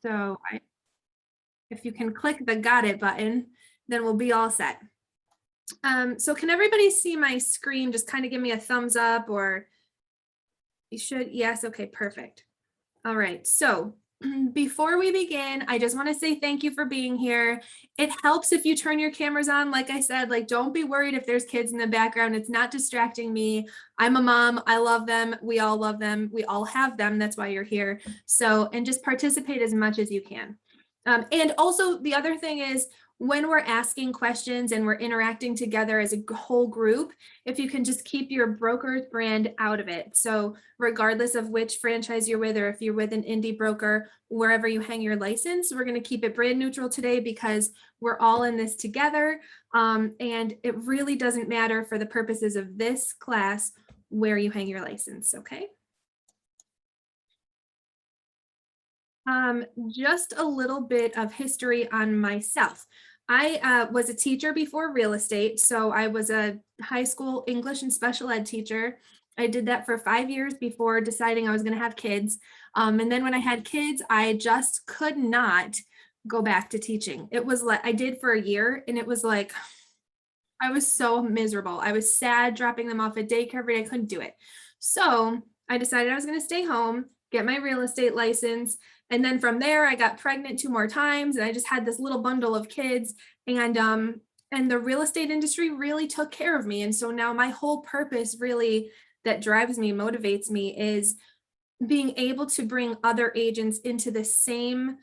So if you can click the got it button, then we'll be all set. So can everybody see my screen? Just kind of give me a thumbs up, or you should. Yes. Okay, perfect. All right. So before we begin, I just want to say thank you for being here. It helps if you turn your cameras on. Like I said, like, don't be worried if there's kids in the background. It's not distracting me. I'm a mom. I love them. We all love them. We all have them. That's why you're here. So, and just participate as much as you can. And also the other thing is, when we're asking questions and we're interacting together as a whole group, if you can just keep your broker's brand out of it. So regardless of which franchise you're with, or if you're with an indie broker, wherever you hang your license, we're going to keep it brand neutral today because we're all in this together. And it really doesn't matter for the purposes of this class where you hang your license, okay? Just a little bit of history on myself. I was a teacher before real estate. So I was a high school English and special ed teacher. I did that for 5 years before deciding I was going to have kids. And then when I had kids, I just could not go back to teaching. It was like I did for a year, and it was like I was so miserable. I was sad dropping them off at daycare every day. I couldn't do it. So I decided I was going to stay home, get my real estate license. And then from there, I got pregnant 2 more times, and I just had this little bundle of kids. And the real estate industry really took care of me. And so now my whole purpose really that drives me, motivates me, is being able to bring other agents into the same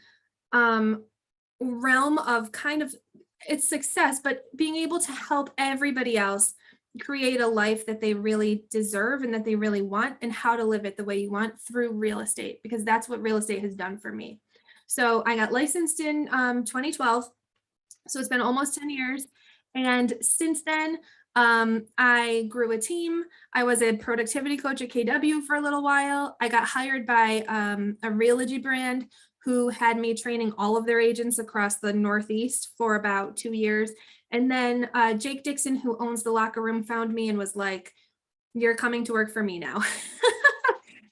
realm of kind of it's success, but being able to help everybody else create a life that they really deserve and that they really want, and how to live it the way you want through real estate, because that's what real estate has done for me. So I got licensed in 2012. So it's been almost 10 years. And since then, I grew a team. I was a productivity coach at KW for a little while. I got hired by a Realogy brand who had me training all of their agents across the Northeast for about 2 years. And then Jake Dixon, who owns the Locker Room, found me and was like, "You're coming to work for me now."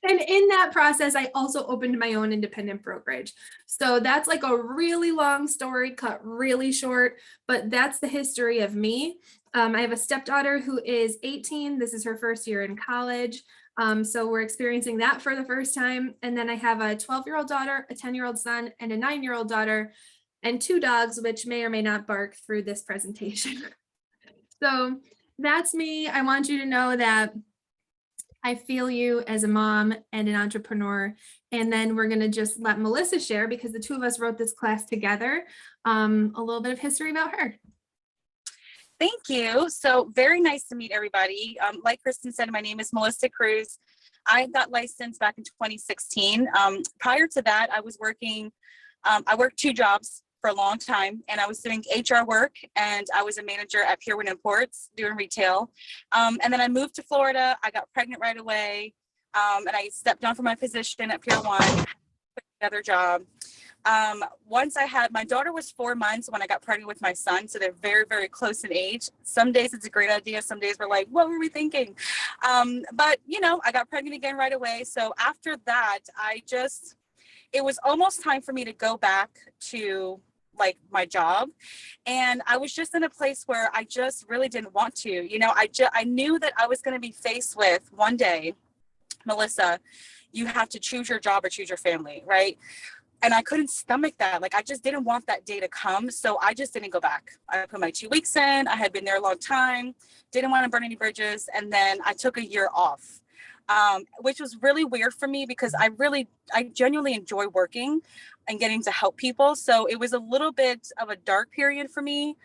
And in that process, I also opened my own independent brokerage. So that's like a really long story cut really short, but that's the history of me. I have a stepdaughter who is 18. This is her first year in college. So we're experiencing that for the first time. And then I have a 12-year-old daughter, a 10-year-old son, and a 9-year-old daughter, and 2 dogs, which may or may not bark through this presentation. So that's me. I want you to know that I feel you as a mom and an entrepreneur. And then we're going to just let Melissa share, because the two of us wrote this class together, a little bit of history about her. Thank you. So very nice to meet everybody. Like Kristen said, my name is Melissa Cruz. I got licensed back in 2016. Prior to that, I was working, I worked 2 jobs for a long time, and I was doing HR work, and I was a manager at Pure Win Imports doing retail. And then I moved to Florida. I got pregnant right away, and I stepped down from my position at Pure One, another job. Once I had, my daughter was 4 months when I got pregnant with my son. So they're very, very close in age. Some days it's a great idea. Some days we're like, what were we thinking? But you know, I got pregnant again right away. So after that, it was almost time for me to go back to like my job. And I was just in a place where I just really didn't want to, you know, I knew that I was going to be faced with one day, Melissa, you have to choose your job or choose your family, right? And I couldn't stomach that. Like, I just didn't want that day to come. So I just didn't go back. I put my 2 weeks in. I had been there a long time, didn't want to burn any bridges. And then I took a year off, which was really weird for me because I genuinely enjoy working and getting to help people. So it was a little bit of a dark period for me.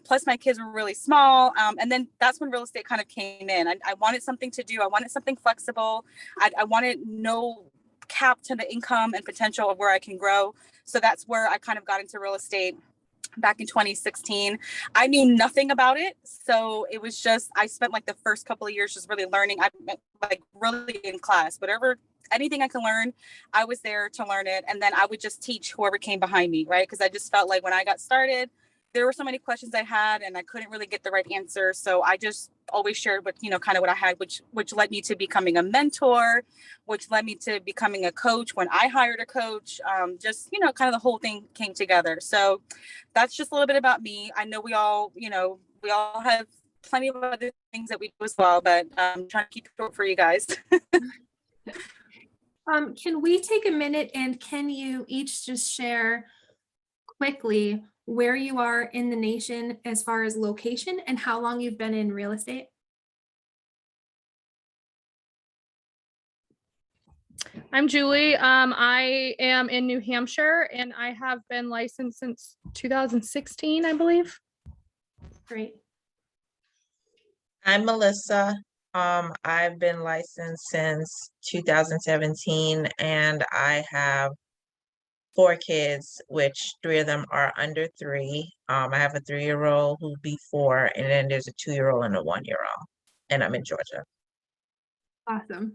Plus my kids were really small. And then that's when real estate kind of came in. I wanted something to do. I wanted something flexible. I wanted no cap to the income and potential of where I can grow. So that's where I kind of got into real estate back in 2016. I knew nothing about it. So it was just, I spent like the first couple of years just really learning. I like really in class, anything I can learn, I was there to learn it. And then I would just teach whoever came behind me, right? Because I just felt like when I got started, there were so many questions I had and I couldn't really get the right answer. So I just always shared what, kind of what I had, which led me to becoming a mentor, which led me to becoming a coach when I hired a coach. Just, kind of the whole thing came together. So that's just a little bit about me. I know we all have plenty of other things that we do as well, but I'm trying to keep it short for you guys. Can we take a minute and can you each just share quickly where you are in the nation as far as location and how long you've been in real estate? I'm Julie. I am in New Hampshire and I have been licensed since 2016, I believe. Great. I'm Melissa. I've been licensed since 2017 and I have 4 kids, which 3 of them are under 3. I have a 3-year-old who'll be 4, and then there's a 2-year-old and a 1-year-old. And I'm in Georgia. Awesome.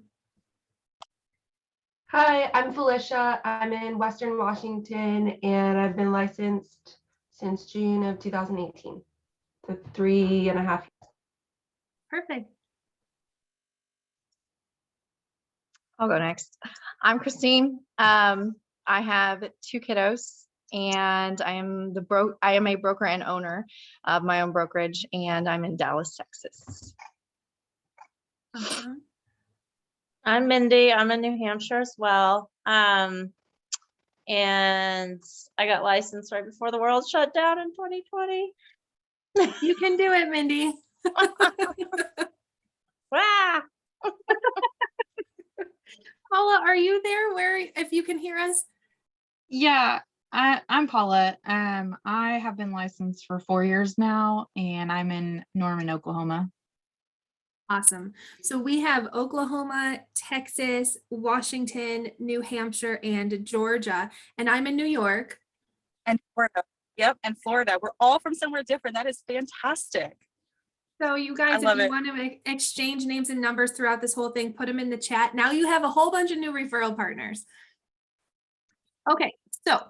Hi, I'm Felicia. I'm in Western Washington and I've been licensed since June of 2018. So 3.5 years. Perfect. I'll go next. I'm Christine. I have 2 kiddos and I am a broker and owner of my own brokerage, and I'm in Dallas, Texas. Awesome. I'm Mindy. I'm in New Hampshire as well. And I got licensed right before the world shut down in 2020. You can do it, Mindy. Wow. Paula, are you there if you can hear us? Yeah, I'm Paula. I have been licensed for 4 years now, and I'm in Norman, Oklahoma. Awesome. So we have Oklahoma, Texas, Washington, New Hampshire, and Georgia, and I'm in New York. And Florida. Yep, and Florida. We're all from somewhere different. That is fantastic. So you guys, if you want to exchange names and numbers throughout this whole thing, put them in the chat. Now you have a whole bunch of new referral partners. Okay, so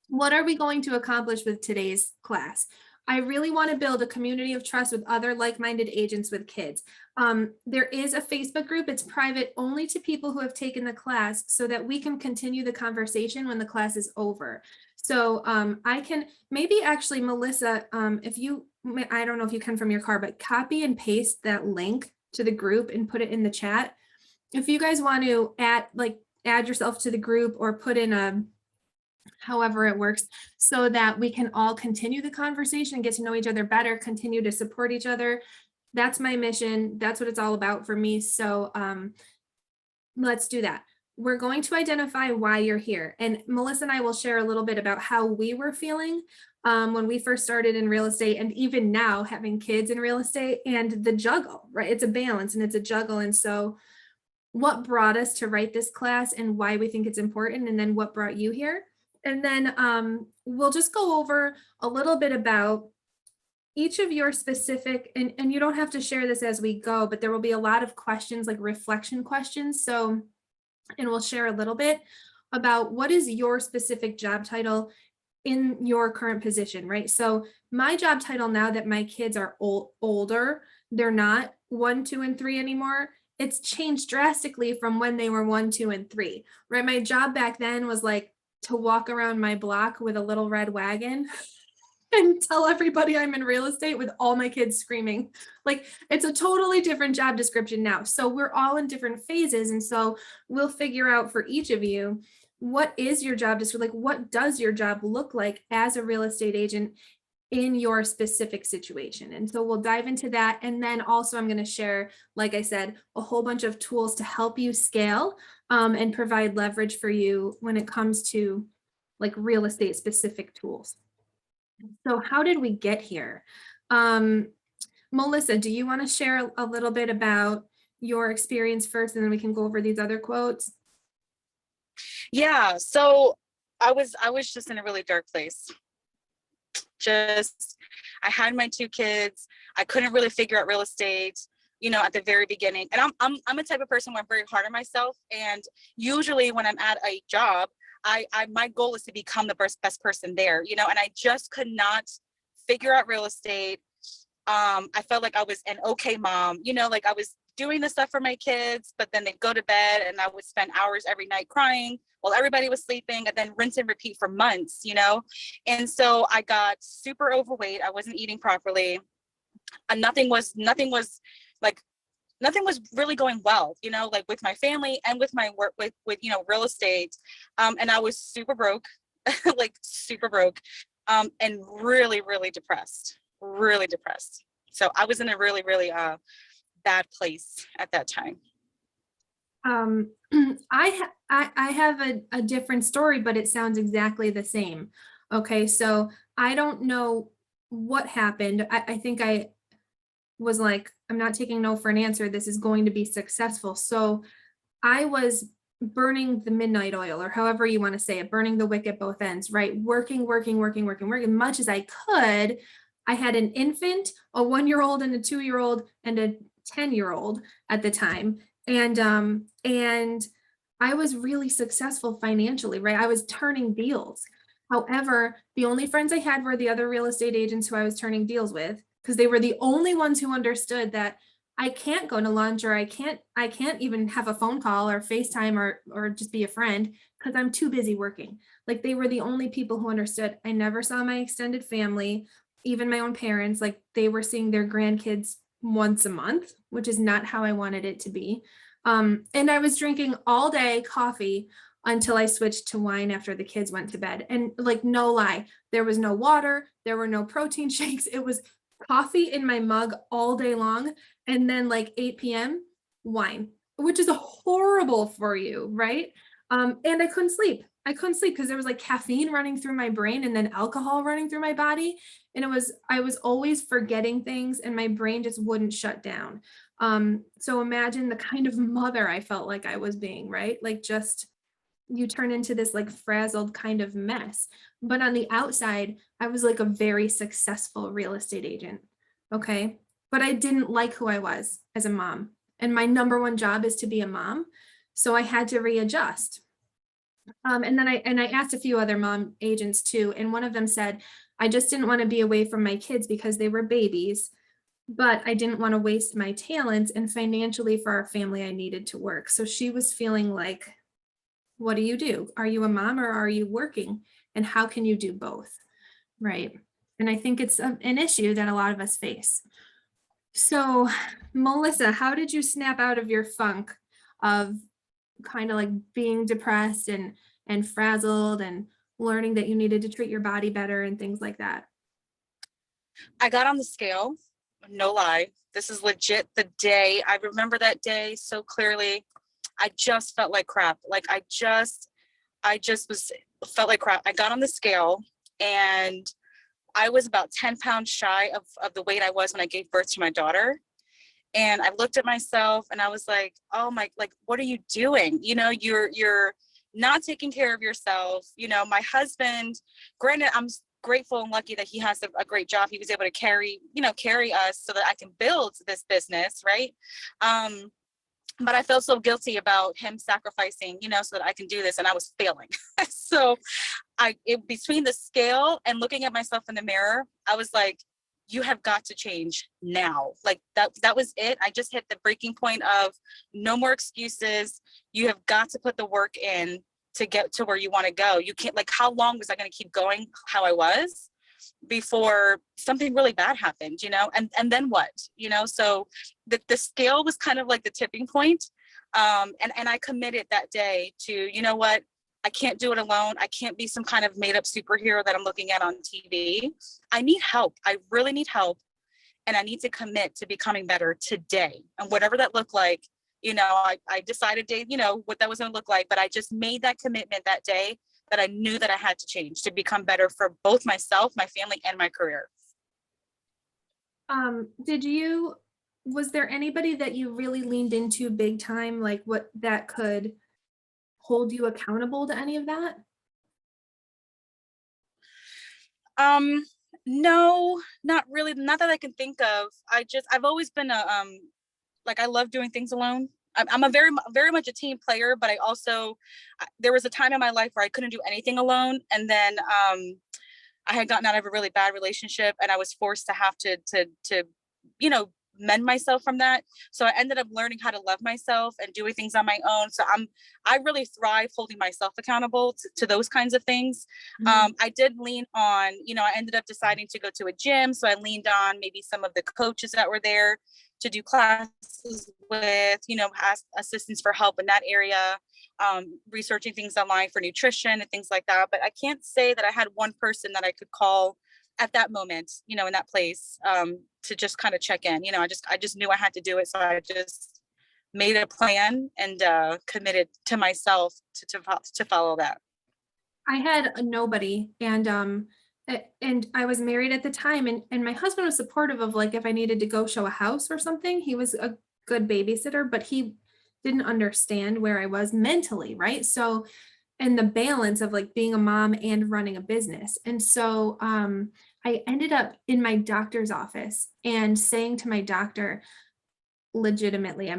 what are we going to accomplish with today's class? I really want to build a community of trust with other like-minded agents with kids. There is a Facebook group. It's private only to people who have taken the class so that we can continue the conversation when the class is over. So I can maybe actually, Melissa, if you, I don't know if you can from your car, but copy and paste that link to the group and put it in the chat. If you guys want to add yourself to the group or put in however it works, so that we can all continue the conversation, get to know each other better, continue to support each other. That's my mission. That's what it's all about for me. So let's do that. We're going to identify why you're here. And Melissa and I will share a little bit about how we were feeling when we first started in real estate, and even now having kids in real estate, and the juggle, right? It's a balance and it's a juggle. And so what brought us to write this class and why we think it's important, and then what brought you here. And then we'll just go over a little bit about each of your specific, and you don't have to share this as we go, but there will be a lot of questions, like reflection questions. So, and we'll share a little bit about what is your specific job title in your current position, right? So my job title now that my kids are older, they're not 1, 2, and 3 anymore. It's changed drastically from when they were 1, 2, and 3, right? My job back then was like to walk around my block with a little red wagon and tell everybody I'm in real estate with all my kids screaming. Like, it's a totally different job description now. So we're all in different phases. And so we'll figure out for each of you, what is your job description? Like, what does your job look like as a real estate agent in your specific situation? And so we'll dive into that. And then also I'm going to share, like I said, a whole bunch of tools to help you scale and provide leverage for you when it comes to like real estate specific tools. So how did we get here? Melissa, do you want to share a little bit about your experience first, and then we can go over these other quotes? Yeah, so I was just in a really dark place. I had my 2 kids. I couldn't really figure out real estate, at the very beginning. And I'm a type of person where I'm very hard on myself. And usually when I'm at a job, my goal is to become the best person there, and I just could not figure out real estate. I felt like I was an okay mom, you know, like I was doing the stuff for my kids, but then they'd go to bed and I would spend hours every night crying while everybody was sleeping, and then rinse and repeat for months, you know? And so I got super overweight. I wasn't eating properly. And nothing was like, nothing was really going well, you know, like with my family and with my work, with, you know, real estate. And I was super broke, like super broke, and really, really depressed. So I was in a really, really bad place at that time. I have a different story, but it sounds exactly the same. Okay, so I don't know what happened. I think I was like, I'm not taking no for an answer. This is going to be successful. So I was burning the midnight oil, or however you want to say it, burning the wick at both ends, right? Working much as I could. I had an infant, a 1-year-old and a 2-year-old and a 10-year-old at the time. And I was really successful financially, right? I was turning deals. However, the only friends I had were the other real estate agents who I was turning deals with, because they were the only ones who understood that I can't go to lunch, or I can't even have a phone call or FaceTime or just be a friend because I'm too busy working. Like, they were the only people who understood. I never saw my extended family, even my own parents. Like, they were seeing their grandkids once a month, which is not how I wanted it to be. And I was drinking all day coffee until I switched to wine after the kids went to bed. And like, no lie, there was no water, there were no protein shakes. It was coffee in my mug all day long. And then like 8 p.m. wine, which is horrible for you, right? And I couldn't sleep. Because there was like caffeine running through my brain and then alcohol running through my body. And I was always forgetting things and my brain just wouldn't shut down. So imagine the kind of mother I felt like I was being, right? Like, just, you turn into this like frazzled kind of mess. But on the outside, I was like a very successful real estate agent. Okay. But I didn't like who I was as a mom. And my number one job is to be a mom. So I had to readjust. And then I asked a few other mom agents too. And one of them said, I just didn't want to be away from my kids because they were babies, but I didn't want to waste my talents, and financially for our family, I needed to work. So she was feeling like, what do you do? Are you a mom or are you working? And how can you do both? Right. And I think it's an issue that a lot of us face. So, Melissa, how did you snap out of your funk of kind of like being depressed and frazzled and learning that you needed to treat your body better and things like that? I got on the scale, no lie. This is legit the day. I remember that day so clearly. I just felt like crap. Like I just felt like crap. I got on the scale and I was about 10 pounds shy of the weight I was when I gave birth to my daughter. And I looked at myself and I was like, oh my, like, what are you doing? You know, you're not taking care of yourself. You know, my husband, granted, I'm grateful and lucky that he has a great job. He was able to carry us so that I can build this business, right? But I felt so guilty about him sacrificing, you know, so that I can do this, and I was failing. So between the scale and looking at myself in the mirror, I was like, you have got to change now. Like that was it. I just hit the breaking point of no more excuses. You have got to put the work in to get to where you want to go. You can't, like, how long was I going to keep going how I was before something really bad happened, you know? And then what, you know? So the scale was kind of like the tipping point. And I committed that day to, you know what? I can't do it alone. I can't be some kind of made up superhero that I'm looking at on TV. I need help. I really need help. And I need to commit to becoming better today. And whatever that looked like, you know, I decided, you know, what that was going to look like. But I just made that commitment that day that I knew that I had to change to become better for both myself, my family, and my career. Was there anybody that you really leaned into big time, like what that could hold you accountable to any of that? No, not really. Not that I can think of. I've always been like, I love doing things alone. I'm a very much a team player, but there was a time in my life where I couldn't do anything alone. And then I had gotten out of a really bad relationship, and I was forced to have to you know, mend myself from that. So I ended up learning how to love myself and doing things on my own. So I really thrive holding myself accountable to those kinds of things. I did lean on, you know, I ended up deciding to go to a gym. So I leaned on maybe some of the coaches that were there to do classes with, you know, ask assistance for help in that area, researching things online for nutrition and things like that. But I can't say that I had one person that I could call at that moment, you know, in that place, to just kind of check in. You know, I just knew I had to do it. So I just made a plan and committed to myself to follow that. I had a nobody, and I was married at the time, and my husband was supportive of, like, if I needed to go show a house or something, he was a good babysitter, but he didn't understand where I was mentally, right? So, and the balance of like being a mom and running a business. And so I ended up in my doctor's office and saying to my doctor, legitimately,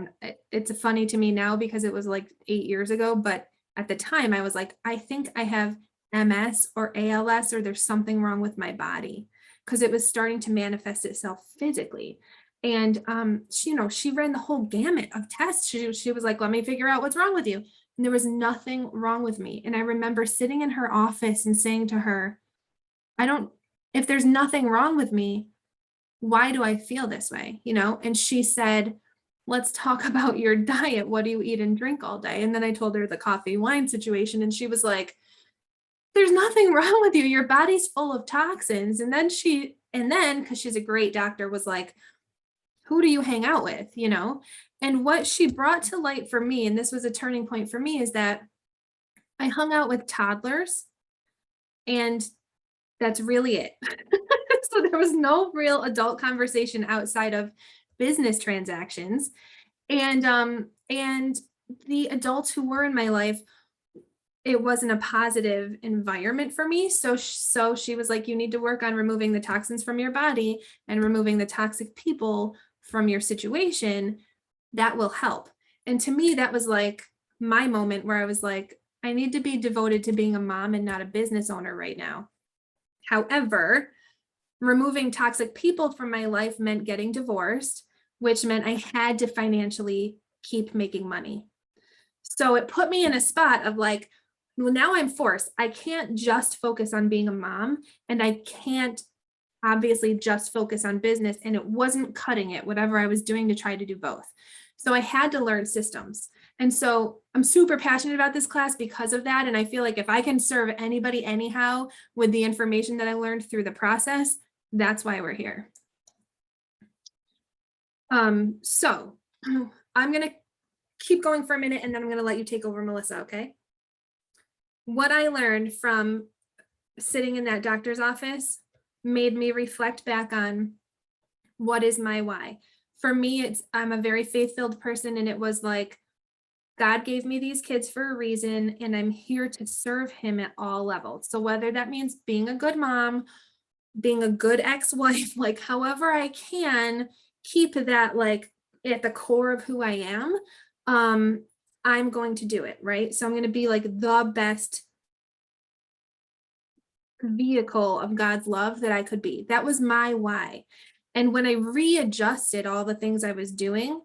it's funny to me now because it was like 8 years ago, but at the time I was like, I think I have MS or ALS, or there's something wrong with my body, because it was starting to manifest itself physically. And she, you know, she ran the whole gamut of tests. She was like, let me figure out what's wrong with you. And there was nothing wrong with me. And I remember sitting in her office and saying to her, if there's nothing wrong with me, why do I feel this way? You know? And she said, let's talk about your diet. What do you eat and drink all day? And then I told her the coffee wine situation. And she was like, there's nothing wrong with you. Your body's full of toxins. And then because she's a great doctor, was like, who do you hang out with? You know? And what she brought to light for me, and this was a turning point for me, is that I hung out with toddlers, and that's really it. So there was no real adult conversation outside of business transactions. And the adults who were in my life, it wasn't a positive environment for me. So she was like, you need to work on removing the toxins from your body and removing the toxic people from your situation. That will help. And to me, that was like my moment where I was like, I need to be devoted to being a mom and not a business owner right now. However, removing toxic people from my life meant getting divorced, which meant I had to financially keep making money. So it put me in a spot of like, well, now I'm forced. I can't just focus on being a mom, and I can't obviously just focus on business, and it wasn't cutting it, whatever I was doing to try to do both. So I had to learn systems. And so I'm super passionate about this class because of that. And I feel like if I can serve anybody anyhow with the information that I learned through the process, that's why we're here. So I'm going to keep going for a minute, and then I'm going to let you take over, Melissa, okay? What I learned from sitting in that doctor's office made me reflect back on what is my why. For me, I'm a very faith-filled person, and it was like, God gave me these kids for a reason, and I'm here to serve him at all levels. So whether that means being a good mom, being a good ex-wife, like however I can keep that like at the core of who I am, I'm going to do it, right? So I'm going to be like the best vehicle of God's love that I could be. That was my why. And when I readjusted all the things I was doing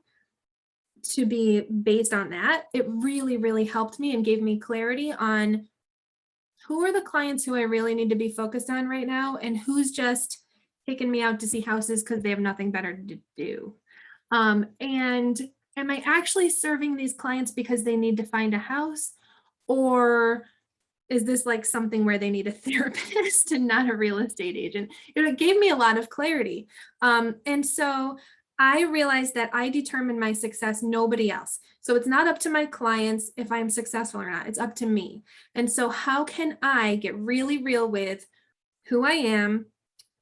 to be based on that, it really, really helped me and gave me clarity on who are the clients who I really need to be focused on right now, and who's just taking me out to see houses because they have nothing better to do. And am I actually serving these clients because they need to find a house, or is this like something where they need a therapist and not a real estate agent? It gave me a lot of clarity. And so I realized that I determine my success, nobody else. So it's not up to my clients if I'm successful or not, it's up to me. And so how can I get really real with who I am,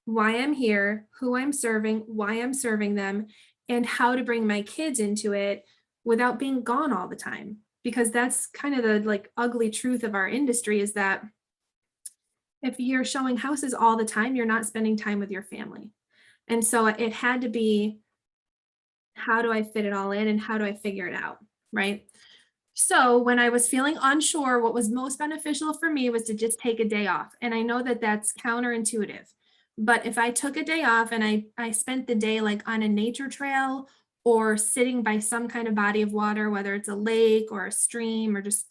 why I'm here, who I'm serving, why I'm serving them, and how to bring my kids into it without being gone all the time? Because that's kind of the like ugly truth of our industry, is that if you're showing houses all the time, you're not spending time with your family. And so it had to be, how do I fit it all in and how do I figure it out, right? So when I was feeling unsure, what was most beneficial for me was to just take a day off. And I know that that's counterintuitive, but if I took a day off and I spent the day like on a nature trail or sitting by some kind of body of water, whether it's a lake or a stream or just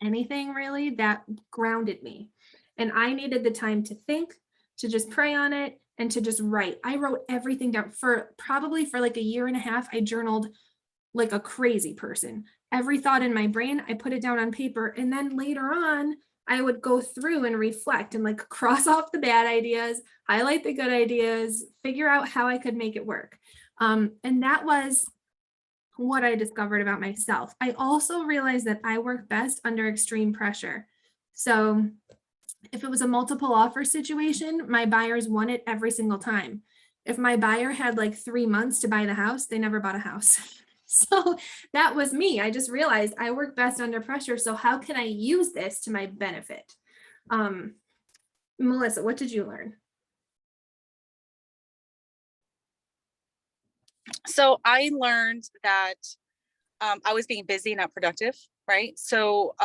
anything really, that grounded me. And I needed the time to think, to just pray on it, and to just write. I wrote everything down for probably for like a year and a half. I journaled like a crazy person. Every thought in my brain, I put it down on paper. And then later on, I would go through and reflect and like cross off the bad ideas, highlight the good ideas, figure out how I could make it work. And that was what I discovered about myself. I also realized that I work best under extreme pressure. So if it was a multiple offer situation, my buyers won it every single time. If my buyer had like 3 months to buy the house, they never bought a house. So that was me. I just realized I work best under pressure. So how can I use this to my benefit? Melissa, what did you learn? So I learned that I was being busy, not productive, right? So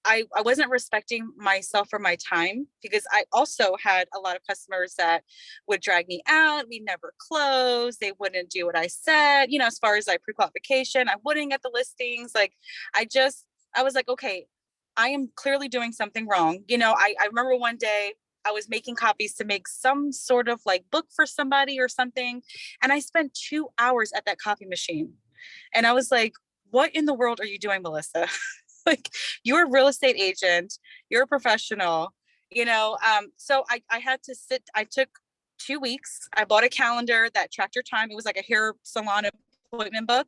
I wasn't respecting myself for my time, because I also had a lot of customers that would drag me out. We never closed. They wouldn't do what I said, as far as like pre-qualification, I wouldn't get the listings. Like I was like, okay, I am clearly doing something wrong. I remember one day I was making copies to make some sort of like book for somebody or something. And I spent 2 hours at that copy machine. And I was like, what in the world are you doing, Melissa? Like, you're a real estate agent, you're a professional, so I had to I took 2 weeks. I bought a calendar that tracked your time. It was like a hair salon appointment book.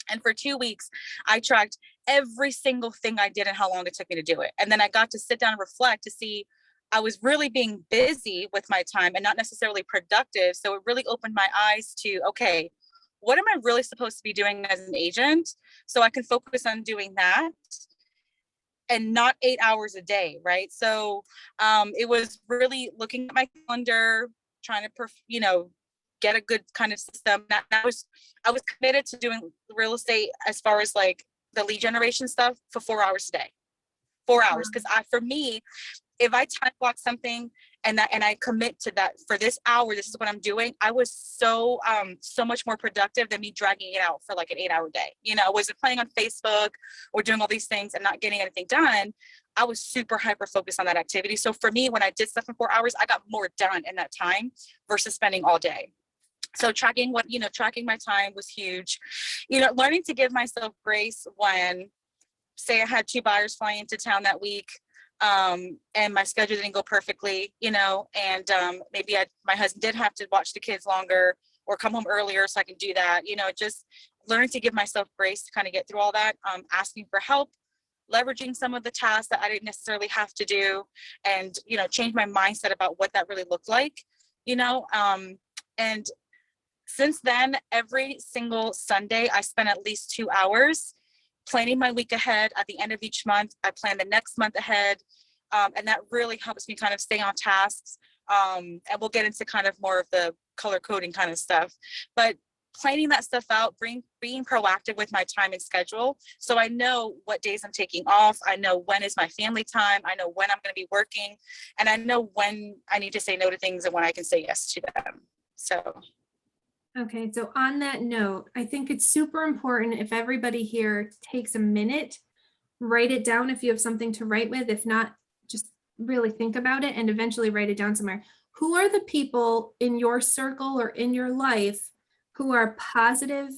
And for 2 weeks, I tracked every single thing I did and how long it took me to do it. And then I got to sit down and reflect to see I was really being busy with my time and not necessarily productive. So it really opened my eyes to, okay, what am I really supposed to be doing as an agent? So I can focus on doing that and not 8 hours a day, right? So it was really looking at my calendar, trying to, get a good kind of system. I was committed to doing real estate as far as like the lead generation stuff for 4 hours a day. 4 hours, because for me, if I time block something and I commit to that for this hour, this is what I'm doing, I was so much more productive than me dragging it out for like an 8-hour day. I wasn't playing on Facebook or doing all these things and not getting anything done. I was super hyper focused on that activity. So for me, when I did stuff in 4 hours, I got more done in that time versus spending all day. So tracking my time was huge. Learning to give myself grace when, say, I had 2 buyers flying into town that week. And my schedule didn't go perfectly, and maybe my husband did have to watch the kids longer or come home earlier so I can do that, just learning to give myself grace to kind of get through all that, asking for help, leveraging some of the tasks that I didn't necessarily have to do, and, change my mindset about what that really looked like, and since then, every single Sunday, I spend at least 2 hours planning my week ahead. At the end of each month, I plan the next month ahead. And that really helps me kind of stay on tasks. And we'll get into kind of more of the color coding kind of stuff. But planning that stuff out, being proactive with my time and schedule. So I know what days I'm taking off. I know when is my family time. I know when I'm going to be working. And I know when I need to say no to things and when I can say yes to them. So. Okay, so on that note, I think it's super important if everybody here takes a minute, write it down if you have something to write with. If not, just really think about it and eventually write it down somewhere. Who are the people in your circle or in your life who are positive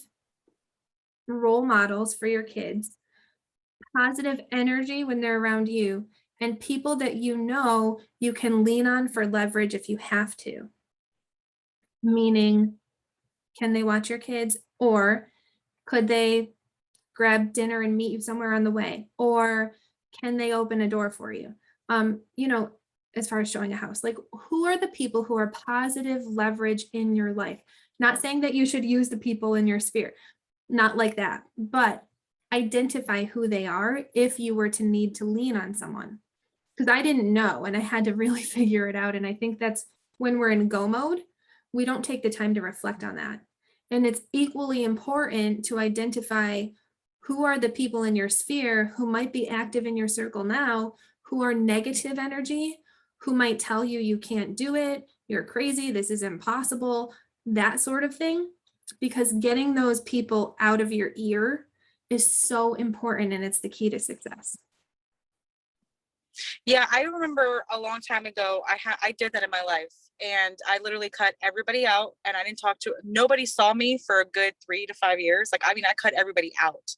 role models for your kids, positive energy when they're around you, and people that you can lean on for leverage if you have to? Meaning, can they watch your kids, or could they grab dinner and meet you somewhere on the way, or can they open a door for you? As far as showing a house, like, who are the people who are positive leverage in your life? Not saying that you should use the people in your sphere, not like that, but identify who they are if you were to need to lean on someone. Because I didn't know, and I had to really figure it out. And I think that's when we're in go mode, we don't take the time to reflect on that. And it's equally important to identify who are the people in your sphere who might be active in your circle now, who are negative energy, who might tell you you can't do it, you're crazy, this is impossible, that sort of thing. Because getting those people out of your ear is so important, and it's the key to success. Yeah, I remember a long time ago, I did that in my life, and I literally cut everybody out, and I didn't talk to, nobody saw me for a good 3 to 5 years. Like, I mean, I cut everybody out.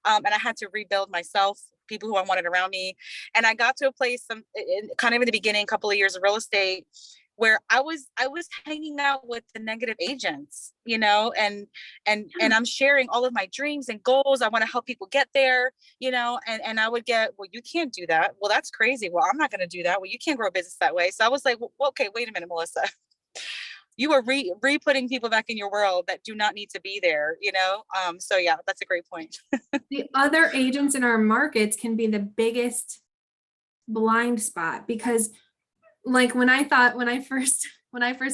And I had to rebuild myself, people who I wanted around me. And I got to a place kind of in the beginning, a couple of years of real estate, where I was hanging out with the negative agents, you know, and I'm sharing all of my dreams and goals. I want to help people get there, you know, and I would get, well, you can't do that. Well, that's crazy. Well, I'm not going to do that. Well, you can't grow a business that way. So I was like, well, okay, wait a minute, Melissa. You are re-putting people back in your world that do not need to be there, you know? So yeah, that's a great point. The other agents in our markets can be the biggest blind spot, because like when I first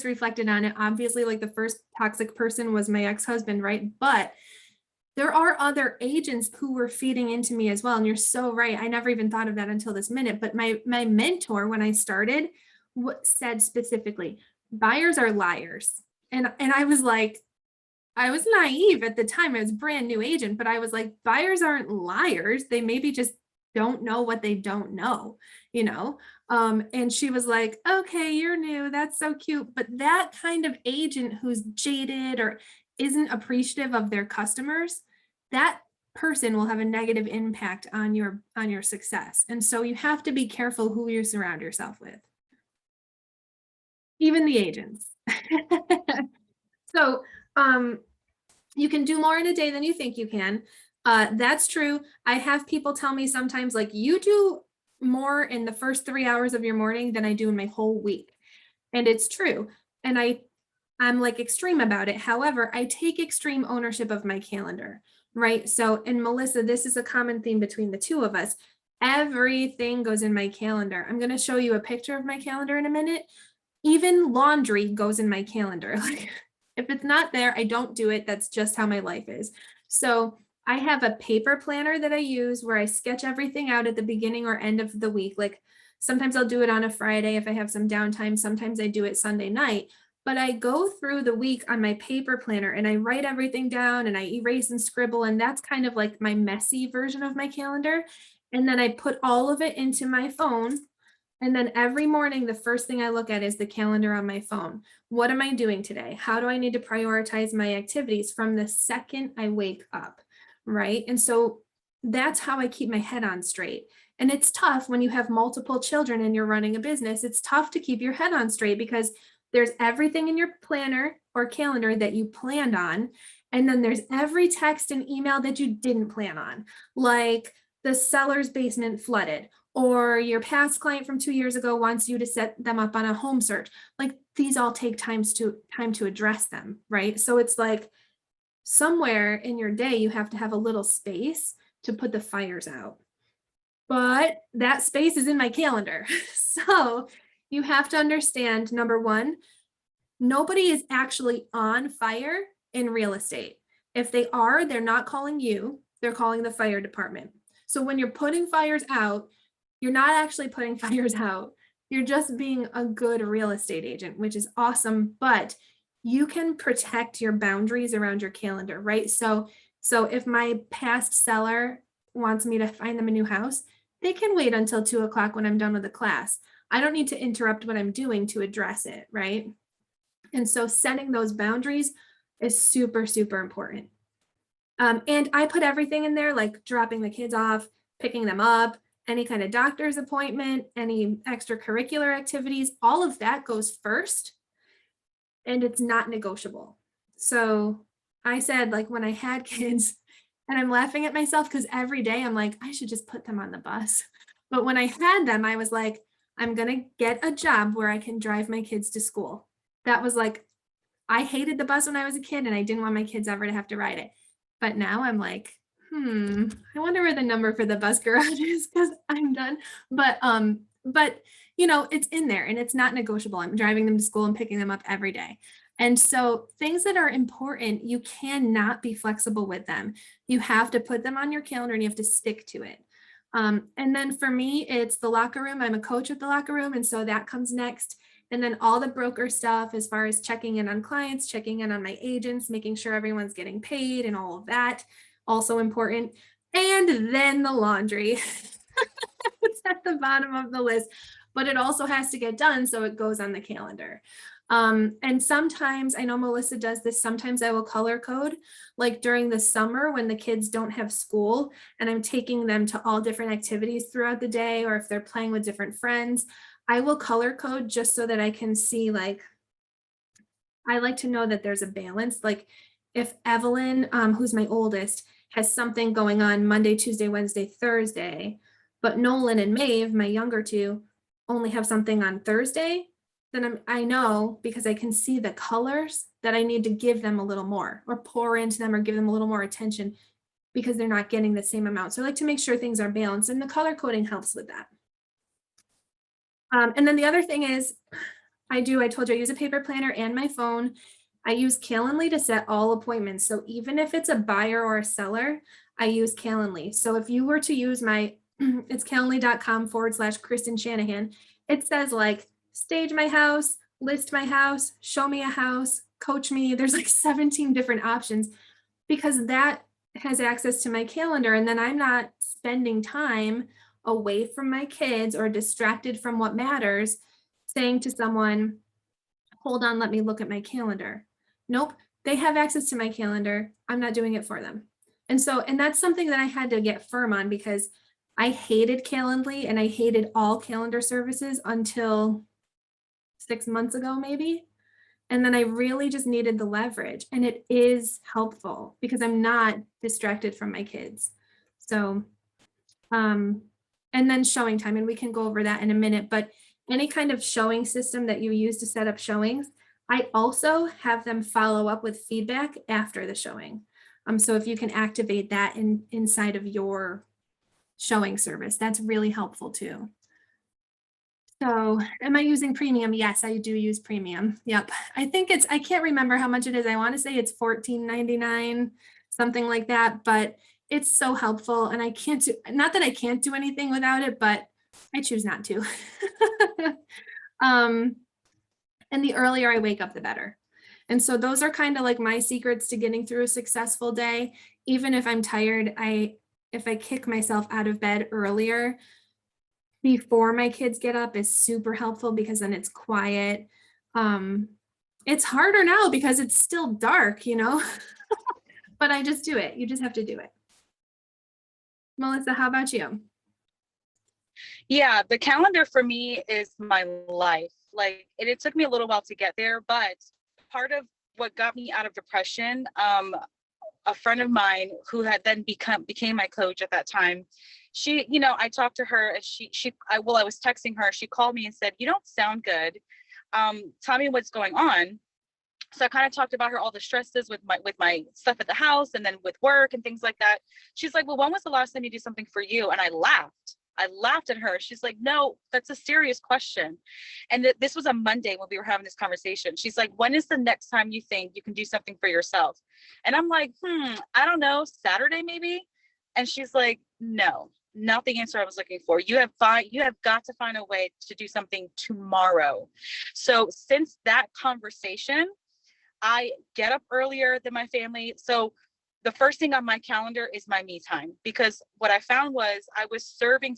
reflected on it, obviously like the first toxic person was my ex-husband, right? But there are other agents who were feeding into me as well. And you're so right. I never even thought of that until this minute. But my mentor, when I started, said specifically, buyers are liars. And I was like, I was naive at the time. I was a brand new agent, but I was like, buyers aren't liars. They maybe just don't know what they don't know, you know? And she was like, okay, you're new. That's so cute. But that kind of agent who's jaded or isn't appreciative of their customers, that person will have a negative impact on your success. And so you have to be careful who you surround yourself with. Even the agents. So you can do more in a day than you think you can. That's true. I have people tell me sometimes, like, you do more in the first 3 hours of your morning than I do in my whole week. And it's true. And I'm like extreme about it. However, I take extreme ownership of my calendar, right? So, and Melissa, this is a common theme between the two of us. Everything goes in my calendar. I'm going to show you a picture of my calendar in a minute. Even laundry goes in my calendar. Like, if it's not there, I don't do it. That's just how my life is. So I have a paper planner that I use where I sketch everything out at the beginning or end of the week. Like, sometimes I'll do it on a Friday if I have some downtime. Sometimes I do it Sunday night. But I go through the week on my paper planner and I write everything down and I erase and scribble. And that's kind of like my messy version of my calendar. And then I put all of it into my phone. And then every morning, the first thing I look at is the calendar on my phone. What am I doing today? How do I need to prioritize my activities from the second I wake up, right? And so that's how I keep my head on straight. And it's tough when you have multiple children and you're running a business. It's tough to keep your head on straight because there's everything in your planner or calendar that you planned on. And then there's every text and email that you didn't plan on, like the seller's basement flooded, or your past client from 2 years ago wants you to set them up on a home search. Like, these all take time to address them, right? So it's like somewhere in your day, you have to have a little space to put the fires out. But that space is in my calendar. So you have to understand, number one, nobody is actually on fire in real estate. If they are, they're not calling you, they're calling the fire department. So when you're putting fires out, you're not actually putting fires out. You're just being a good real estate agent, which is awesome, but you can protect your boundaries around your calendar, right? So if my past seller wants me to find them a new house, they can wait until 2 o'clock when I'm done with the class. I don't need to interrupt what I'm doing to address it, right? And so setting those boundaries is super, super important. And I put everything in there, like dropping the kids off, picking them up, any kind of doctor's appointment, any extracurricular activities, all of that goes first, and it's not negotiable. So I said, like, when I had kids, and I'm laughing at myself because every day I'm like, I should just put them on the bus. But when I had them, I was like, I'm going to get a job where I can drive my kids to school. That was like, I hated the bus when I was a kid and I didn't want my kids ever to have to ride it. But now I'm like, I wonder where the number for the bus garage is because I'm done. But you know, it's in there and it's not negotiable. I'm driving them to school and picking them up every day. And so things that are important, you cannot be flexible with them. You have to put them on your calendar and you have to stick to it. And then for me, it's the locker room. I'm a coach at the locker room. And so that comes next. And then all the broker stuff, as far as checking in on clients, checking in on my agents, making sure everyone's getting paid and all of that, also important. And then the laundry. It's at the bottom of the list, but it also has to get done. So it goes on the calendar. And sometimes, I know Melissa does this, sometimes I will color code, like during the summer when the kids don't have school and I'm taking them to all different activities throughout the day, or if they're playing with different friends, I will color code just so that I can see, like, I like to know that there's a balance. Like if Evelyn, who's my oldest, has something going on Monday, Tuesday, Wednesday, Thursday, but Nolan and Maeve, my younger two, only have something on Thursday, then I know, because I can see the colors, that I need to give them a little more or pour into them or give them a little more attention because they're not getting the same amount. So I like to make sure things are balanced, and the color coding helps with that. And then the other thing is, I told you I use a paper planner and my phone. I use Calendly to set all appointments. So even if it's a buyer or a seller, I use Calendly. So if you were to use my, it's calendly.com/Kristen Shanahan, it says like stage my house, list my house, show me a house, coach me. There's like 17 different options because that has access to my calendar. And then I'm not spending time away from my kids or distracted from what matters, saying to someone, hold on, let me look at my calendar. Nope, they have access to my calendar. I'm not doing it for them. And that's something that I had to get firm on because I hated Calendly and I hated all calendar services until 6 months ago, maybe. And then I really just needed the leverage, and it is helpful because I'm not distracted from my kids. So, and then showing time, and we can go over that in a minute, but any kind of showing system that you use to set up showings, I also have them follow up with feedback after the showing. So if you can activate that inside of your showing service, that's really helpful too. So am I using premium? Yes, I do use premium. Yep. I think I can't remember how much it is. I want to say it's $14.99, something like that, but it's so helpful. And not that I can't do anything without it, but I choose not to. And the earlier I wake up, the better. And so those are kind of like my secrets to getting through a successful day. Even if I'm tired, if I kick myself out of bed earlier before my kids get up is super helpful because then it's quiet. It's harder now because it's still dark, but I just do it. You just have to do it. Melissa, how about you? Yeah, the calendar for me is my life. Like it took me a little while to get there, but part of what got me out of depression, a friend of mine who had then became my coach at that time, she, I talked to her and I was texting her, she called me and said, "You don't sound good. Tell me what's going on." So I kind of talked about all the stresses with my stuff at the house and then with work and things like that. She's like, "Well, when was the last time you did something for you?" And I laughed at her. She's like, "No, that's a serious question." And this was a Monday when we were having this conversation. She's like, "When is the next time you think you can do something for yourself?" And I'm like, I don't know, Saturday maybe. And she's like, "No, not the answer I was looking for. You have got to find a way to do something tomorrow." So since that conversation, I get up earlier than my family. So the first thing on my calendar is my me time, because what I found was I was serving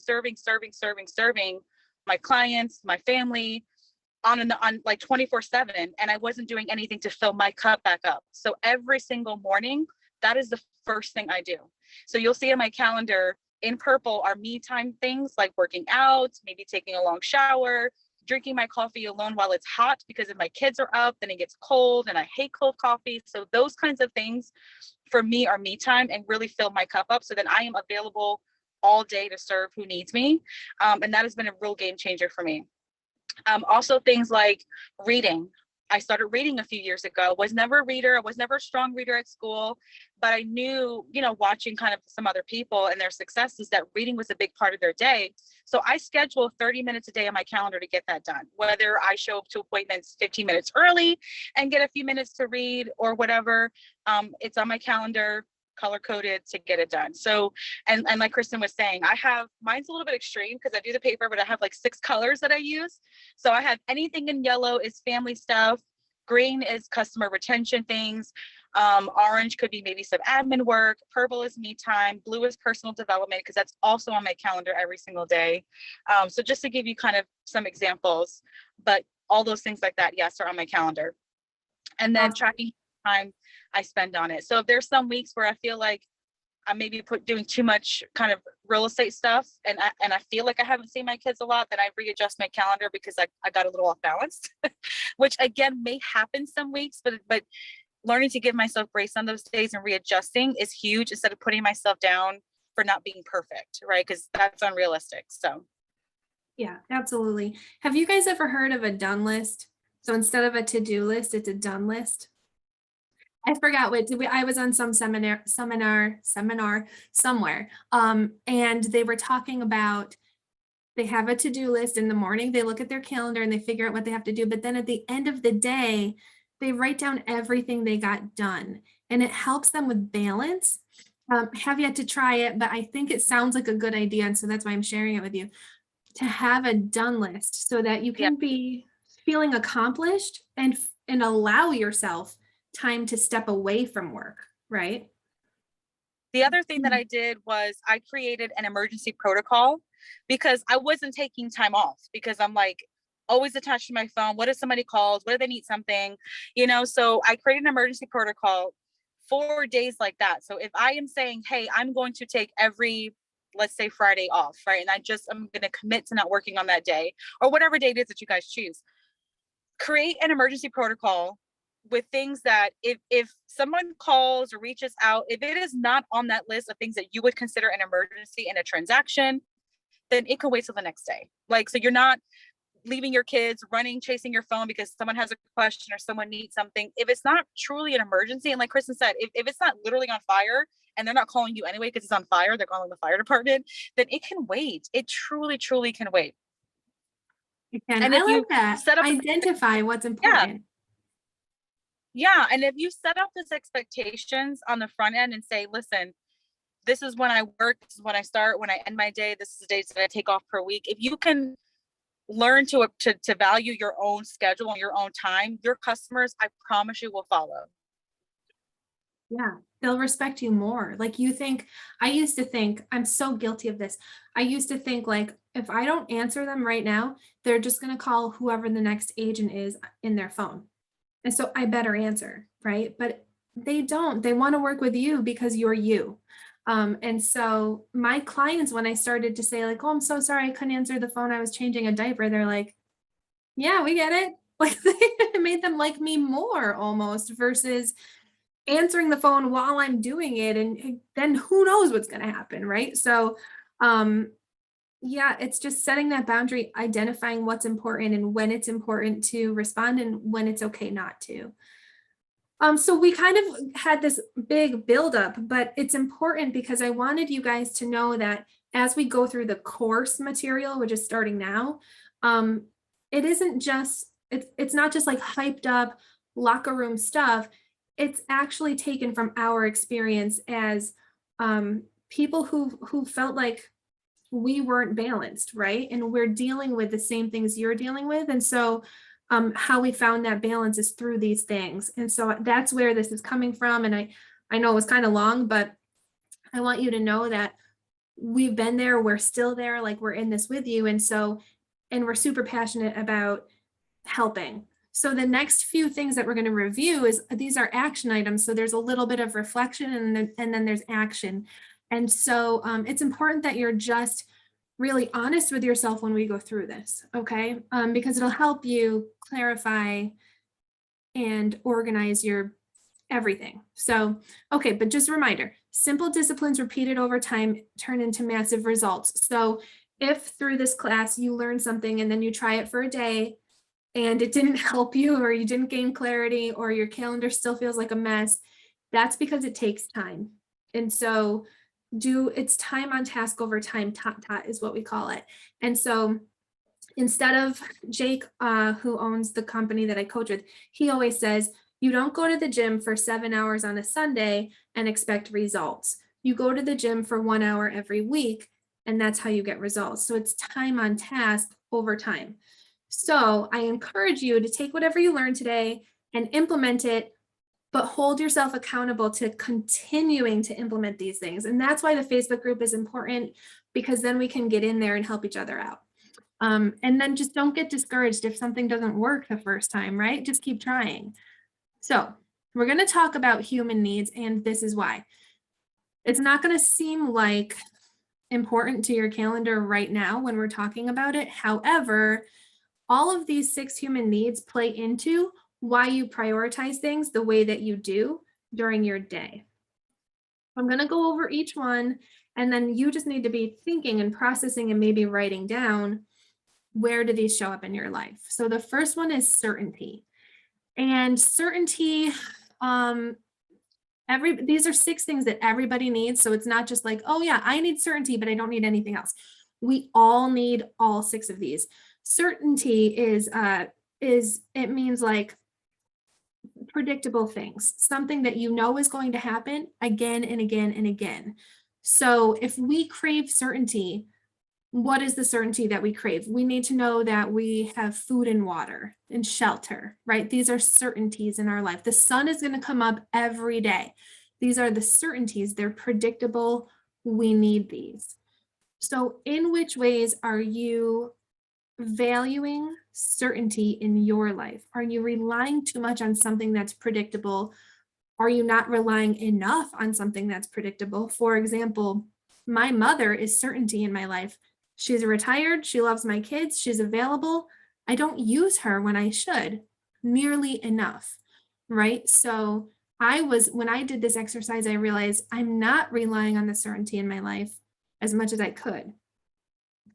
my clients, my family on like 24/7, and I wasn't doing anything to fill my cup back up. So every single morning, that is the first thing I do. So you'll see in my calendar in purple are me time things like working out, maybe taking a long shower, drinking my coffee alone while it's hot, because if my kids are up, then it gets cold and I hate cold coffee. So those kinds of things for me are me time and really fill my cup up so that I am available all day to serve who needs me. And that has been a real game changer for me. Also things like reading. I started reading a few years ago. Was never a reader. I was never a strong reader at school, but I knew, watching kind of some other people and their successes, that reading was a big part of their day. So I schedule 30 minutes a day on my calendar to get that done, whether I show up to appointments 15 minutes early and get a few minutes to read or whatever. It's on my calendar, color coded to get it done. So, and like Kristen was saying, mine's a little bit extreme because I do the paper, but I have like 6 colors that I use. So I have anything in yellow is family stuff. Green is customer retention things. Orange could be maybe some admin work. Purple is me time. Blue is personal development, because that's also on my calendar every single day. So just to give you kind of some examples, but all those things like that, yes, are on my calendar. And then tracking time I spend on it. So if there's some weeks where I feel like I'm maybe doing too much kind of real estate stuff, and I feel like I haven't seen my kids a lot, then I readjust my calendar because I got a little off balance, which again may happen some weeks, but learning to give myself grace on those days and readjusting is huge, instead of putting myself down for not being perfect, right? Because that's unrealistic. So Yeah, absolutely. Have you guys ever heard of a done list? So instead of a to-do list, it's a done list. I forgot I was on some seminar somewhere. And they were talking about, they have a to-do list in the morning, they look at their calendar and they figure out what they have to do. But then at the end of the day, they write down everything they got done, and it helps them with balance. Have yet to try it, but I think it sounds like a good idea. And so that's why I'm sharing it with you, to have a done list so that you can be feeling accomplished and allow yourself time to step away from work, right? the other thing that I did was I created an emergency protocol, because I wasn't taking time off, because I'm like always attached to my phone. What if somebody calls? What if they need something? So I created an emergency protocol for days like that. So if I am saying, hey, I'm going to take every, let's say, Friday off, right? And I'm going to commit to not working on that day, or whatever day it is that you guys choose. Create an emergency protocol with things that if someone calls or reaches out, if it is not on that list of things that you would consider an emergency in a transaction, then it can wait till the next day. Like, so you're not leaving your kids running, chasing your phone because someone has a question or someone needs something. If it's not truly an emergency, and like Kristen said, if it's not literally on fire and they're not calling you anyway because it's on fire, they're calling the fire department, then it can wait. It truly, truly can wait. And I like that. Identify what's important. Yeah. And if you set up these expectations on the front end and say, listen, this is when I work, this is when I start, when I end my day, this is the days that I take off per week. If you can learn to value your own schedule and your own time, your customers, I promise you, will follow. Yeah, they'll respect you more. Like I used to think, I'm so guilty of this. I used to think like, if I don't answer them right now, they're just going to call whoever the next agent is in their phone. And so I better answer, right? But they don't. They want to work with you because you're you. And so my clients, when I started to say like, oh, I'm so sorry, I couldn't answer the phone, I was changing a diaper, they're like, yeah, we get it. Like it made them like me more almost, versus answering the phone while I'm doing it. And then who knows what's going to happen, right? So yeah, it's just setting that boundary, identifying what's important and when it's important to respond and when it's okay not to. So we kind of had this big buildup, but it's important because I wanted you guys to know that as we go through the course material, which is starting now, it isn't just, it's not just like hyped up locker room stuff. It's actually taken from our experience as people who felt like we weren't balanced, right? And we're dealing with the same things you're dealing with. And so how we found that balance is through these things. And so that's where this is coming from. And I know it was kind of long, but I want you to know that we've been there, we're still there, like we're in this with you. And we're super passionate about helping. So the next few things that we're going to review these are action items. So there's a little bit of reflection and then there's action. And so it's important that you're just really honest with yourself when we go through this, okay? Because it'll help you clarify and organize your everything. So, okay, but just a reminder, simple disciplines repeated over time turn into massive results. So if through this class you learn something and then you try it for a day and it didn't help you, or you didn't gain clarity, or your calendar still feels like a mess, that's because it takes time. And so it's time on task over time, tot is what we call it. And so instead of Jake, who owns the company that I coach with, he always says, you don't go to the gym for 7 hours on a Sunday and expect results. You go to the gym for 1 hour every week, and that's how you get results. So it's time on task over time. So I encourage you to take whatever you learned today and implement it, but hold yourself accountable to continuing to implement these things. And that's why the Facebook group is important, because then we can get in there and help each other out. And then just don't get discouraged if something doesn't work the first time, right? Just keep trying. So we're going to talk about human needs, and this is why. It's not going to seem like important to your calendar right now when we're talking about it. However, all of these 6 human needs play into why you prioritize things the way that you do during your day. I'm going to go over each one, and then you just need to be thinking and processing and maybe writing down, where do these show up in your life? So the first one is certainty. And certainty, these are 6 things that everybody needs. So it's not just like, oh yeah, I need certainty, but I don't need anything else. We all need all 6 of these. Certainty is it means like predictable things, something that you know is going to happen again and again and again. So if we crave certainty, what is the certainty that we crave? We need to know that we have food and water and shelter, right? These are certainties in our life. The sun is going to come up every day. These are the certainties. They're predictable. We need these. So in which ways are you valuing certainty in your life? Are you relying too much on something that's predictable? Are you not relying enough on something that's predictable? For example, my mother is certainty in my life. She's retired. She loves my kids. She's available. I don't use her when I should nearly enough, right? So when I did this exercise, I realized I'm not relying on the certainty in my life as much as I could.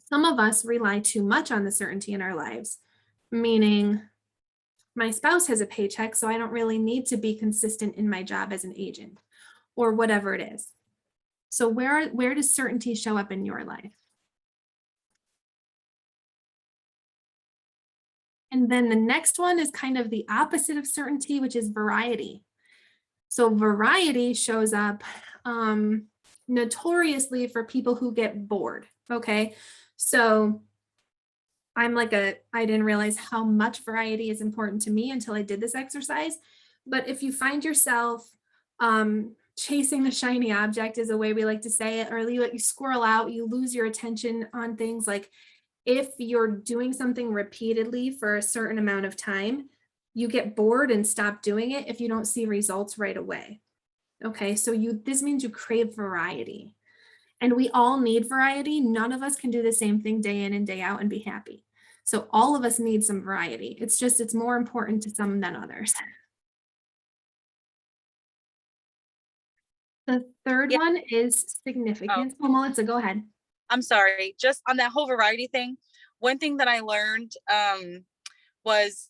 Some of us rely too much on the certainty in our lives, meaning my spouse has a paycheck, so I don't really need to be consistent in my job as an agent, or whatever it is. So where does certainty show up in your life? And then the next one is kind of the opposite of certainty, which is variety. So variety shows up notoriously for people who get bored. Okay. So I didn't realize how much variety is important to me until I did this exercise. But if you find yourself chasing the shiny object, is a way we like to say it, or you squirrel out, you lose your attention on things. Like if you're doing something repeatedly for a certain amount of time, you get bored and stop doing it if you don't see results right away. Okay, so this means you crave variety. And we all need variety. None of us can do the same thing day in and day out and be happy. So all of us need some variety. It's more important to some than others. The third one is significance. Oh, Melissa, go ahead. I'm sorry, just on that whole variety thing, one thing that I learned was,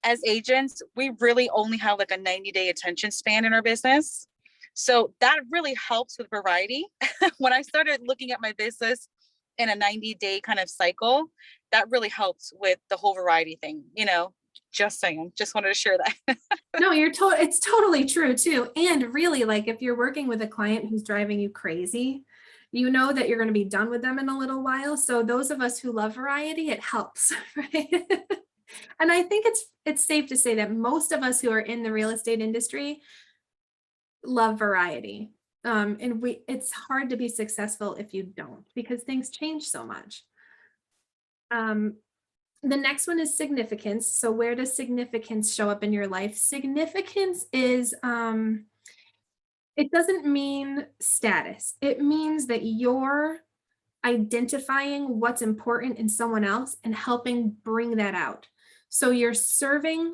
as agents, we really only have like a 90-day attention span in our business. So that really helps with variety. When I started looking at my business in a 90-day kind of cycle, that really helps with the whole variety thing, just saying, just wanted to share that. No, it's totally true too. And really, like if you're working with a client who's driving you crazy, you know that you're going to be done with them in a little while. So those of us who love variety, it helps, right? And I think it's safe to say that most of us who are in the real estate industry love variety. And it's hard to be successful if you don't, because things change so much. The next one is significance. So where does significance show up in your life? Significance is, it doesn't mean status. It means that you're identifying what's important in someone else and helping bring that out. So you're serving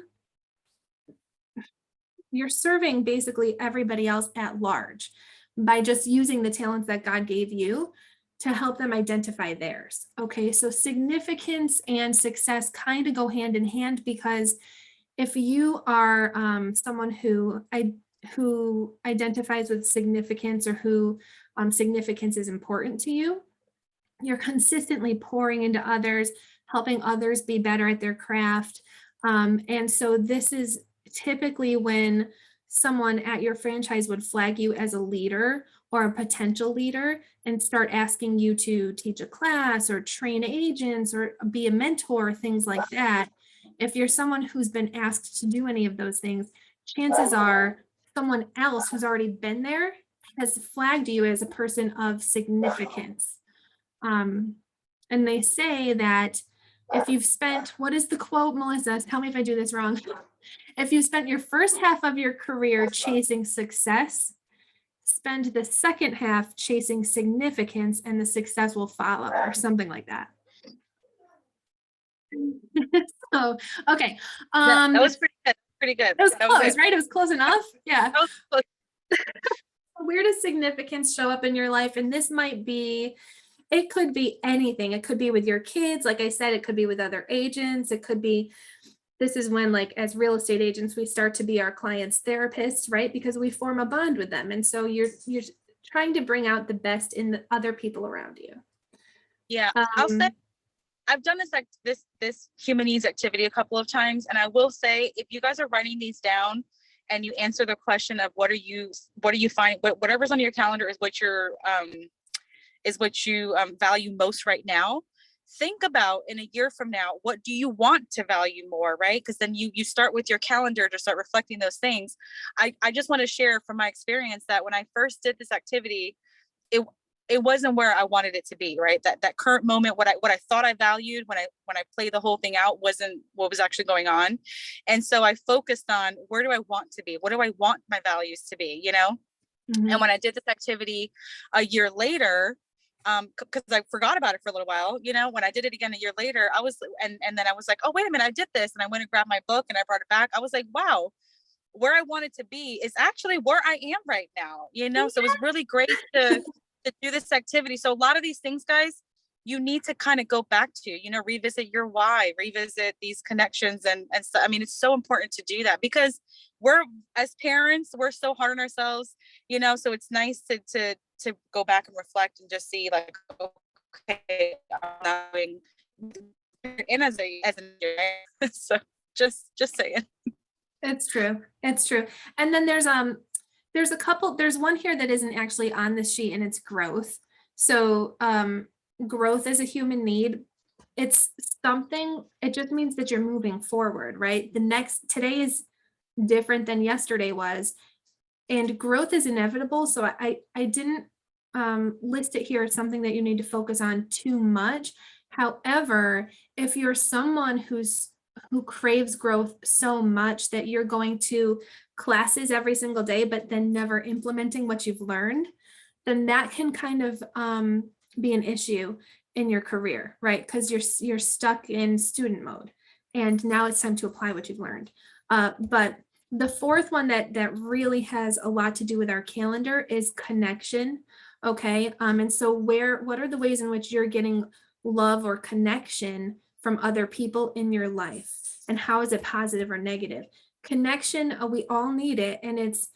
basically everybody else at large by just using the talents that God gave you to help them identify theirs. Okay, so significance and success kind of go hand in hand, because if you are someone who identifies with significance, or who significance is important to you, you're consistently pouring into others, helping others be better at their craft. And so this is typically when someone at your franchise would flag you as a leader or a potential leader and start asking you to teach a class or train agents or be a mentor, things like that. If you're someone who's been asked to do any of those things, chances are someone else who's already been there has flagged you as a person of significance. And they say that if you've spent, what is the quote, Melissa? Tell me if I do this wrong. If you spent your first half of your career chasing success, spend the second half chasing significance, and the success will follow, or something like that. So, okay. That was pretty good. Pretty good. It was That close, it. right? It was close enough. Yeah. That was close. Where does significance show up in your life? And this might be, it could be anything. It could be with your kids. Like I said, it could be with other agents. It could be, this is when, like, as real estate agents, we start to be our clients' therapists, right? Because we form a bond with them. And so you're trying to bring out the best in the other people around you. Yeah, I'll say I've done this human needs activity a couple of times, and I will say, if you guys are writing these down and you answer the question of what do you find, whatever's on your calendar is what you value most right now. Think about, in a year from now, what do you want to value more, right? Because then you start with your calendar to start reflecting those things. I just want to share from my experience that when I first did this activity, it wasn't where I wanted it to be, right? That current moment, what I thought I valued when I played the whole thing out wasn't what was actually going on. And so I focused on, where do I want to be? What do I want my values to be, you know? Mhm. And when I did this activity a year later, because I forgot about it for a little while, you know, when I did it again a year later, I was, and then I was like, oh, wait a minute, I did this. And I went and grabbed my book and I brought it back. I was like, wow, where I wanted to be is actually where I am right now, you know? So it was really great to do this activity. So a lot of these things, guys, you need to kind of go back to, you know, revisit your why, revisit these connections. And so, I mean, it's so important to do that, because we're, as parents, we're so hard on ourselves, you know, so it's nice to go back and reflect and just see, like, okay, I'm not doing, and as an so just saying. It's true. It's true. And then there's a couple, there's one here that isn't actually on this sheet, and it's growth. So growth is a human need. It's something, it just means that you're moving forward, right? Today is different than yesterday was, and growth is inevitable. So I didn't list it here as something that you need to focus on too much. However, if you're someone who craves growth so much that you're going to classes every single day, but then never implementing what you've learned, then that can kind of be an issue in your career, right? Because you're stuck in student mode, and now it's time to apply what you've learned. But the fourth one that really has a lot to do with our calendar is connection. Okay, and so what are the ways in which you're getting love or connection from other people in your life, and how is it positive or negative? Connection, we all need it, and it's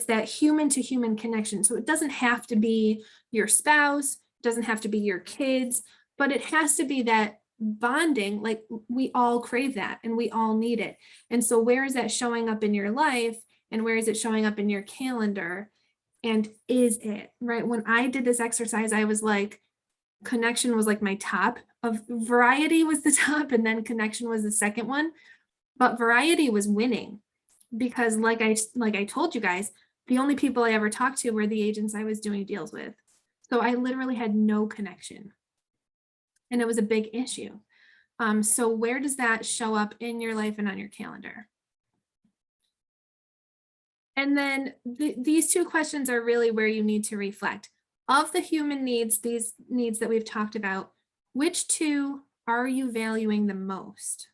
that human to human connection. So it doesn't have to be your spouse, it doesn't have to be your kids, but it has to be that bonding. Like, we all crave that and we all need it. And so where is that showing up in your life, and where is it showing up in your calendar? And is it, right? When I did this exercise, I was like, connection was like my top, of variety was the top, and then connection was the second one. But variety was winning, because like I told you guys, the only people I ever talked to were the agents I was doing deals with. So I literally had no connection, and it was a big issue. So where does that show up in your life and on your calendar? And then these two questions are really where you need to reflect. Of the human needs, these needs that we've talked about, which two are you valuing the most?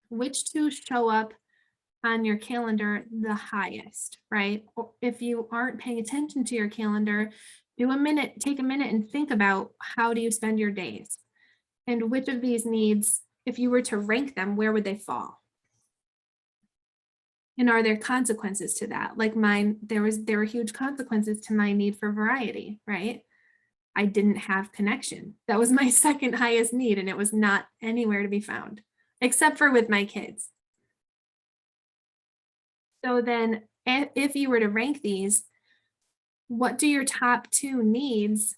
Which two show up on your calendar the highest, right? Or if you aren't paying attention to your calendar, take a minute and think about how do you spend your days? And which of these needs, if you were to rank them, where would they fall? And are there consequences to that? Like mine, there were huge consequences to my need for variety, right? I didn't have connection. That was my second highest need, and it was not anywhere to be found, except for with my kids. So then if you were to rank these, what do your top two needs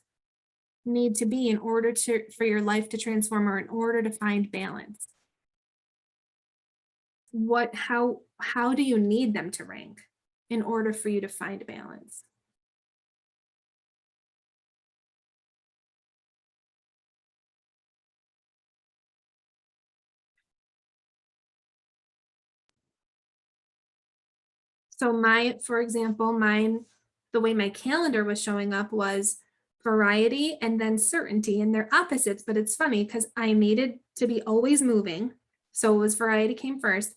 need to be in order for your life to transform or in order to find balance? How do you need them to rank in order for you to find balance? So for example, the way my calendar was showing up was variety and then certainty, and they're opposites, but it's funny because I needed to be always moving. So it was variety came first,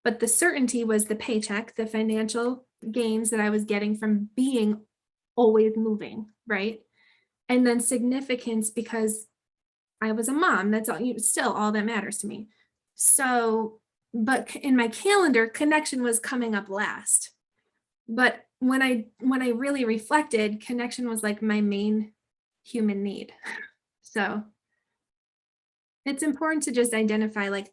but the certainty was the paycheck, the financial gains that I was getting from being always moving, right? And then significance because I was a mom. That's still all that matters to me. So, but in my calendar, connection was coming up last. But when I really reflected, connection was like my main human need. So it's important to just identify, like,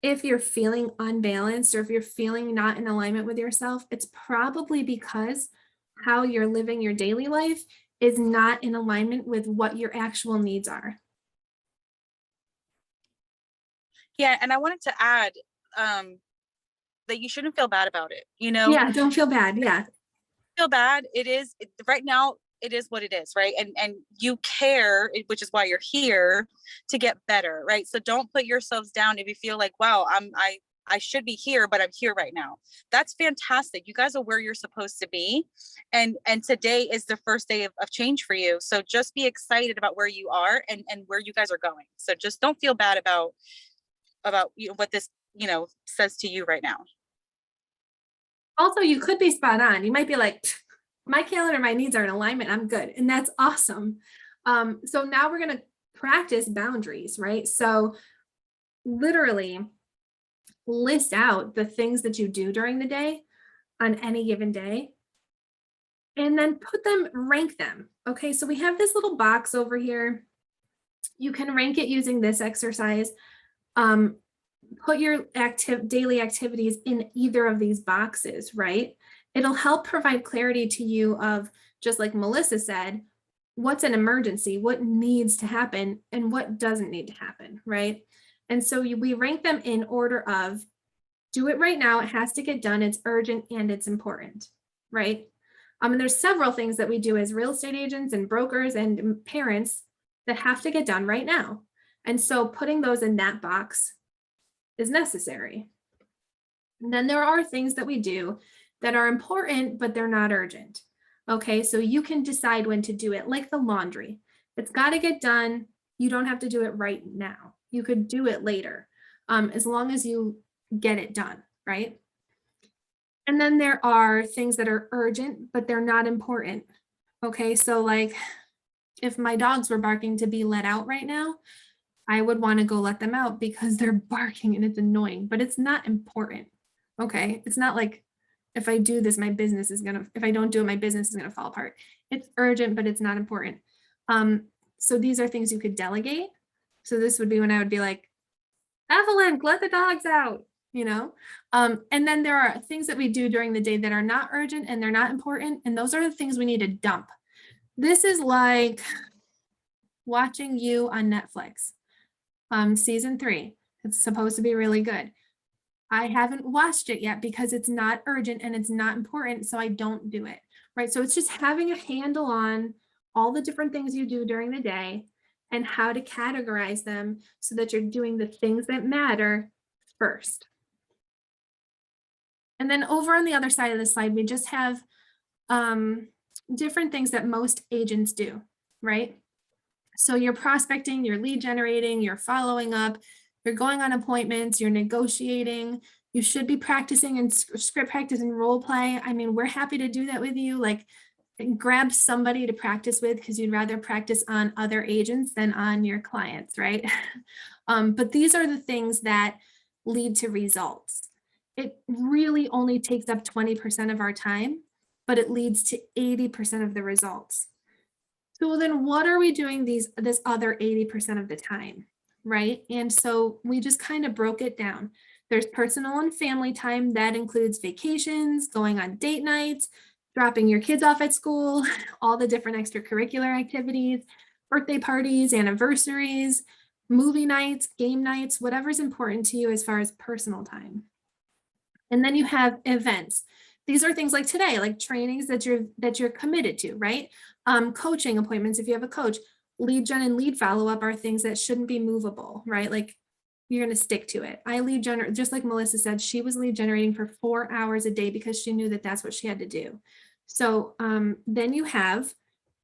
if you're feeling unbalanced or if you're feeling not in alignment with yourself, it's probably because how you're living your daily life is not in alignment with what your actual needs are. Yeah, and I wanted to add that you shouldn't feel bad about it. Yeah, don't feel bad. Yeah. Feel bad. Right now. It is what it is, right? And you care, which is why you're here, to get better, right? So don't put yourselves down if you feel like, wow, I should be here, but I'm here right now. That's fantastic. You guys are where you're supposed to be, and today is the first day of change for you. So just be excited about where you are and where you guys are going. So just don't feel bad about what this says to you right now. Also, you could be spot on. You might be like, my calendar, my needs are in alignment. I'm good. And that's awesome. So now we're going to practice boundaries, right? So literally list out the things that you do during the day on any given day, and then rank them. Okay. So we have this little box over here. You can rank it using this exercise. Put your daily activities in either of these boxes, right? It'll help provide clarity to you of, just like Melissa said, what's an emergency, what needs to happen, and what doesn't need to happen, right? And so we rank them in order of, do it right now, it has to get done, it's urgent, and it's important, right? And there's several things that we do as real estate agents and brokers and parents that have to get done right now. And so putting those in that box is necessary. And then there are things that we do that are important, but they're not urgent. Okay, so you can decide when to do it, like the laundry. It's got to get done. You don't have to do it right now. You could do it later, as long as you get it done, right? And then there are things that are urgent, but they're not important. Okay, so like if my dogs were barking to be let out right now, I would want to go let them out because they're barking and it's annoying, but it's not important. Okay. It's not like if I do this, if I don't do it, my business is going to fall apart. It's urgent, but it's not important. So these are things you could delegate. So this would be when I would be like, Evelyn, let the dogs out, and then there are things that we do during the day that are not urgent and they're not important. And those are the things we need to dump. This is like watching You on Netflix. Season 3. It's supposed to be really good. I haven't watched it yet because it's not urgent and it's not important, so I don't do it, right? So it's just having a handle on all the different things you do during the day and how to categorize them so that you're doing the things that matter first. And then over on the other side of the slide, we just have different things that most agents do, right? So you're prospecting, you're lead generating, you're following up, you're going on appointments, you're negotiating, you should be practicing and script practice and role play. I mean, we're happy to do that with you. Like, grab somebody to practice with because you'd rather practice on other agents than on your clients, right? But these are the things that lead to results. It really only takes up 20% of our time, but it leads to 80% of the results. So then what are we doing this other 80% of the time, right? And so we just kind of broke it down. There's personal and family time that includes vacations, going on date nights, dropping your kids off at school, all the different extracurricular activities, birthday parties, anniversaries, movie nights, game nights, whatever's important to you as far as personal time. And then you have events. These are things like today, like trainings that you're committed to, right? Coaching appointments, if you have a coach, lead gen and lead follow-up are things that shouldn't be movable, right? Like you're going to stick to it. I lead generate, just like Melissa said, she was lead generating for 4 hours a day because she knew that that's what she had to do. So then you have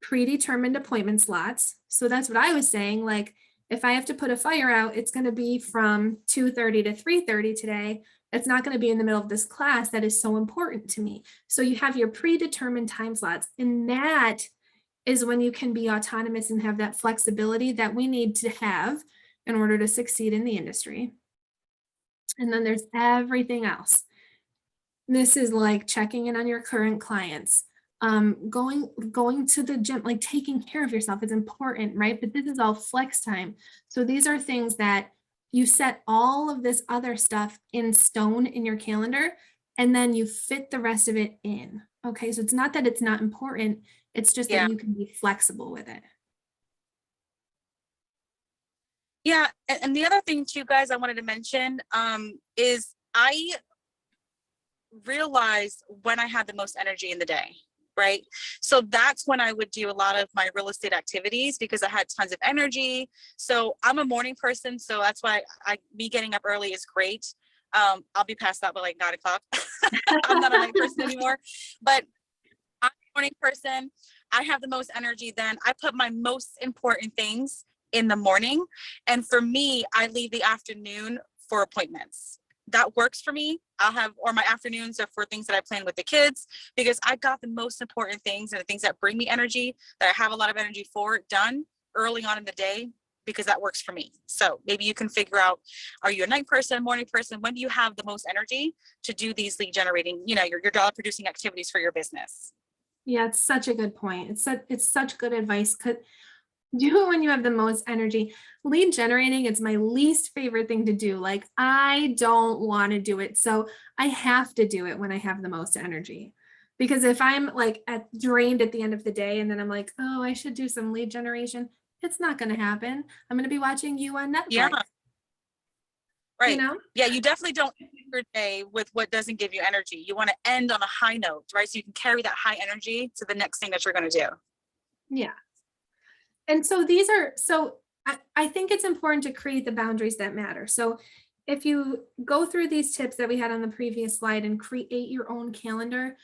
predetermined appointment slots. So that's what I was saying. Like if I have to put a fire out, it's going to be from 2:30 to 3:30 today. It's not going to be in the middle of this class that is so important to me. So you have your predetermined time slots, and that is when you can be autonomous and have that flexibility that we need to have in order to succeed in the industry. And then there's everything else. This is like checking in on your current clients, going to the gym, like taking care of yourself is important, right? But this is all flex time. So these are things that you set all of this other stuff in stone in your calendar, and then you fit the rest of it in. Okay, so it's not that it's not important, it's just that you can be flexible with it. Yeah, and the other thing too, guys, I wanted to mention is I realized when I had the most energy in the day, right? So that's when I would do a lot of my real estate activities because I had tons of energy. So I'm a morning person, so that's why me getting up early is great. I'll be past that by like 9 o'clock. I'm not a night person anymore, but I'm a morning person. I have the most energy then. I put my most important things in the morning. And for me, I leave the afternoon for appointments. That works for me. Or my afternoons are for things that I plan with the kids because I got the most important things and the things that bring me energy, that I have a lot of energy for, done early on in the day because that works for me. So maybe you can figure out, are you a night person, morning person? When do you have the most energy to do these lead generating, your dollar producing activities for your business? Yeah, it's such a good point. It's such good advice. Do it when you have the most energy. Lead generating, it's my least favorite thing to do. Like I don't want to do it. So I have to do it when I have the most energy. Because if I'm like drained at the end of the day and then I'm like, oh, I should do some lead generation, it's not going to happen. I'm going to be watching you on Netflix. Yeah. Right. You know? Yeah, you definitely don't end your day with what doesn't give you energy. You want to end on a high note, right? So you can carry that high energy to the next thing that you're going to do. Yeah. And so I think it's important to create the boundaries that matter. So if you go through these tips that we had on the previous slide and create your own calendar,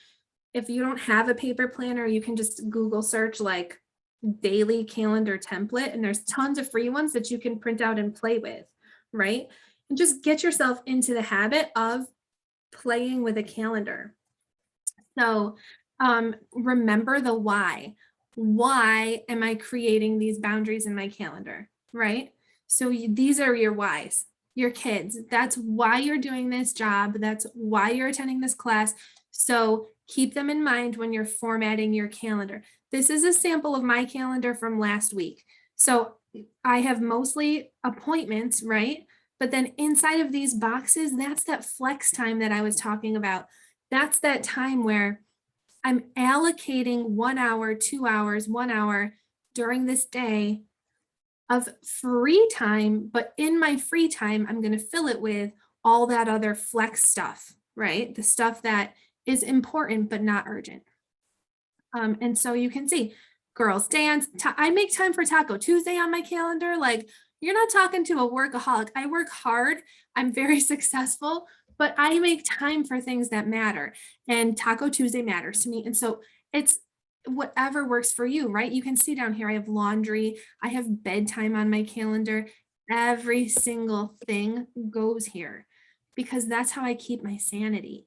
if you don't have a paper planner, you can just Google search like daily calendar template, and there's tons of free ones that you can print out and play with, right? And just get yourself into the habit of playing with a calendar. So remember the why. Why am I creating these boundaries in my calendar, right? So these are your whys, your kids. That's why you're doing this job. That's why you're attending this class. So keep them in mind when you're formatting your calendar. This is a sample of my calendar from last week. So I have mostly appointments, right? But then inside of these boxes, that's that flex time that I was talking about. That's that time where I'm allocating 1 hour, 2 hours, 1 hour during this day of free time. But in my free time, I'm going to fill it with all that other flex stuff, right? The stuff that is important, but not urgent. And so you can see girls dance. I make time for Taco Tuesday on my calendar. Like you're not talking to a workaholic. I work hard. I'm very successful, but I make time for things that matter. And Taco Tuesday matters to me. And so it's whatever works for you, right? You can see down here, I have laundry. I have bedtime on my calendar. Every single thing goes here because that's how I keep my sanity.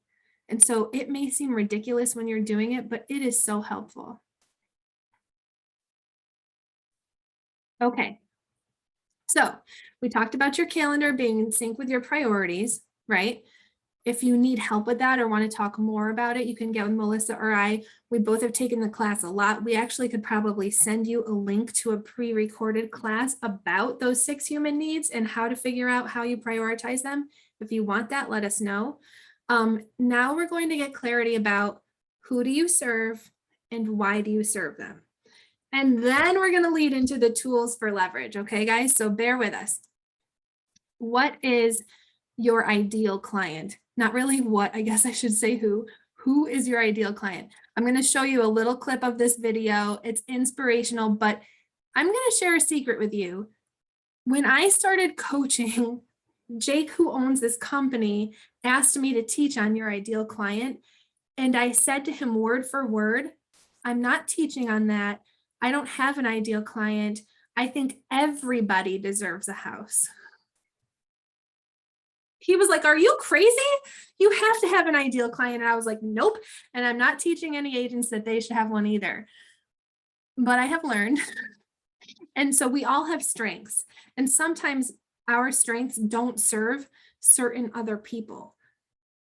And so it may seem ridiculous when you're doing it, but it is so helpful. Okay. So we talked about your calendar being in sync with your priorities, right? If you need help with that or want to talk more about it, you can get with Melissa or I. We both have taken the class a lot. We actually could probably send you a link to a pre-recorded class about those 6 human needs and how to figure out how you prioritize them. If you want that, let us know. Now we're going to get clarity about who do you serve and why do you serve them? And then we're going to lead into the tools for leverage. Okay, guys, so bear with us. What is your ideal client? Not really what, I guess I should say who. Who is your ideal client? I'm going to show you a little clip of this video. It's inspirational, but I'm going to share a secret with you. When I started coaching, Jake, who owns this company, asked me to teach on your ideal client. And I said to him word for word, I'm not teaching on that. I don't have an ideal client. I think everybody deserves a house. He was like, are you crazy? You have to have an ideal client. And I was like, nope. And I'm not teaching any agents that they should have one either. But I have learned. And so we all have strengths. And sometimes our strengths don't serve certain other people.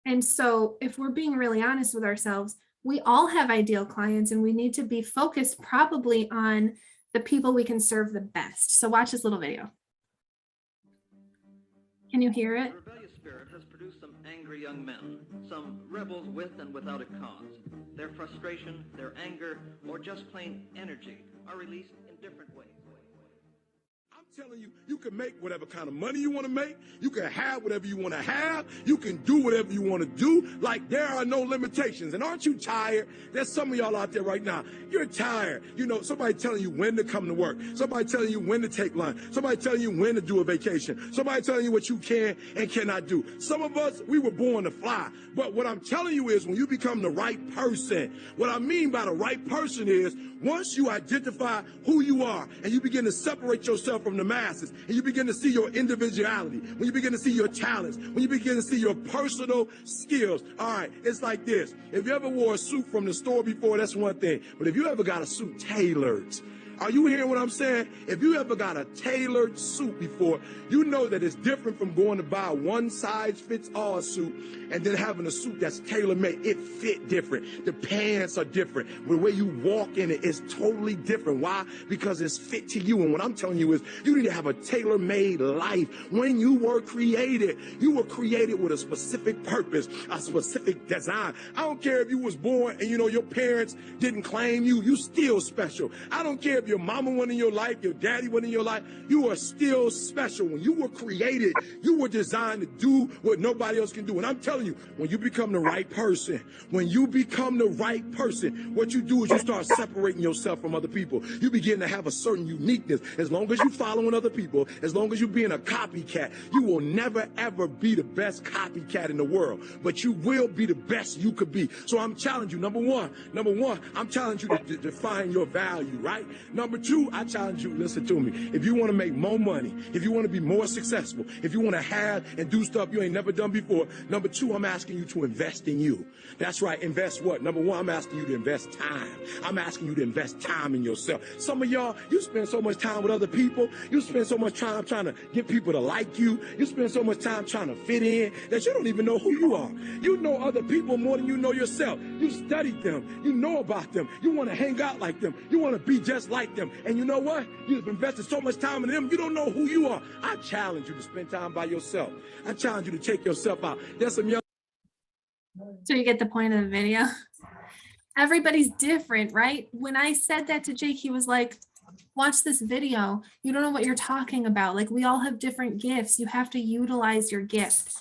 And so if we're being really honest with ourselves, we all have ideal clients and we need to be focused probably on the people we can serve the best. So watch this little video. Can you hear it? The rebellious spirit has produced some angry young men, some rebels with and without a cause. Their frustration, their anger, or just plain energy are released in different ways. I'm telling you, you can make whatever kind of money you want to make. You can have whatever you want to have. You can do whatever you want to do. Like, there are no limitations. And aren't you tired? There's some of y'all out there right now. You're tired. You know, somebody telling you when to come to work. Somebody telling you when to take lunch. Somebody telling you when to do a vacation. Somebody telling you what you can and cannot do. Some of us, we were born to fly. But what I'm telling you is when you become the right person, what I mean by the right person is once you identify who you are and you begin to separate yourself from the masses and you begin to see your individuality, when you begin to see your talents, when you begin to see your personal skills. All right, it's like this. If you ever wore a suit from the store before, that's one thing. But if you ever got a suit tailored, are you hearing what I'm saying? If you ever got a tailored suit before, you know that it's different from going to buy a one-size-fits-all suit and then having a suit that's tailor-made. It fit different. The pants are different. The way you walk in it is totally different. Why? Because it's fit to you. And what I'm telling you is you need to have a tailor-made life. When you were created with a specific purpose, a specific design. I don't care if you was born and, you know, your parents didn't claim you. You still special. I don't care if your mama went in your life, your daddy went in your life, you are still special. When you were created, you were designed to do what nobody else can do. And I'm telling you, when you become the right person, what you do is you start separating yourself from other people. You begin to have a certain uniqueness. As long as you're following other people, as long as you're being a copycat, you will never, ever be the best copycat in the world. But you will be the best you could be. So I'm challenging you, number one, I'm challenging you to define your value, right? Number two, I challenge you, listen to me. If you want to make more money, if you want to be more successful, if you want to have and do stuff you ain't never done before, number two, I'm asking you to invest in you. That's right, invest what? Number one, I'm asking you to invest time. I'm asking you to invest time in yourself. Some of y'all, you spend so much time with other people. You spend so much time trying to get people to like you. You spend so much time trying to fit in that you don't even know who you are. You know other people more than you know yourself. You studied them. You know about them. You want to hang out like them. You want to be just like them. And you know what? You've invested so much time in them, you don't know who you are. I challenge you to spend time by yourself. I challenge you to take yourself out. There's some young. So you get the point of the video. Everybody's different, right? When I said that to Jake, he was like, watch this video. You don't know what you're talking about. Like, we all have different gifts. You have to utilize your gift.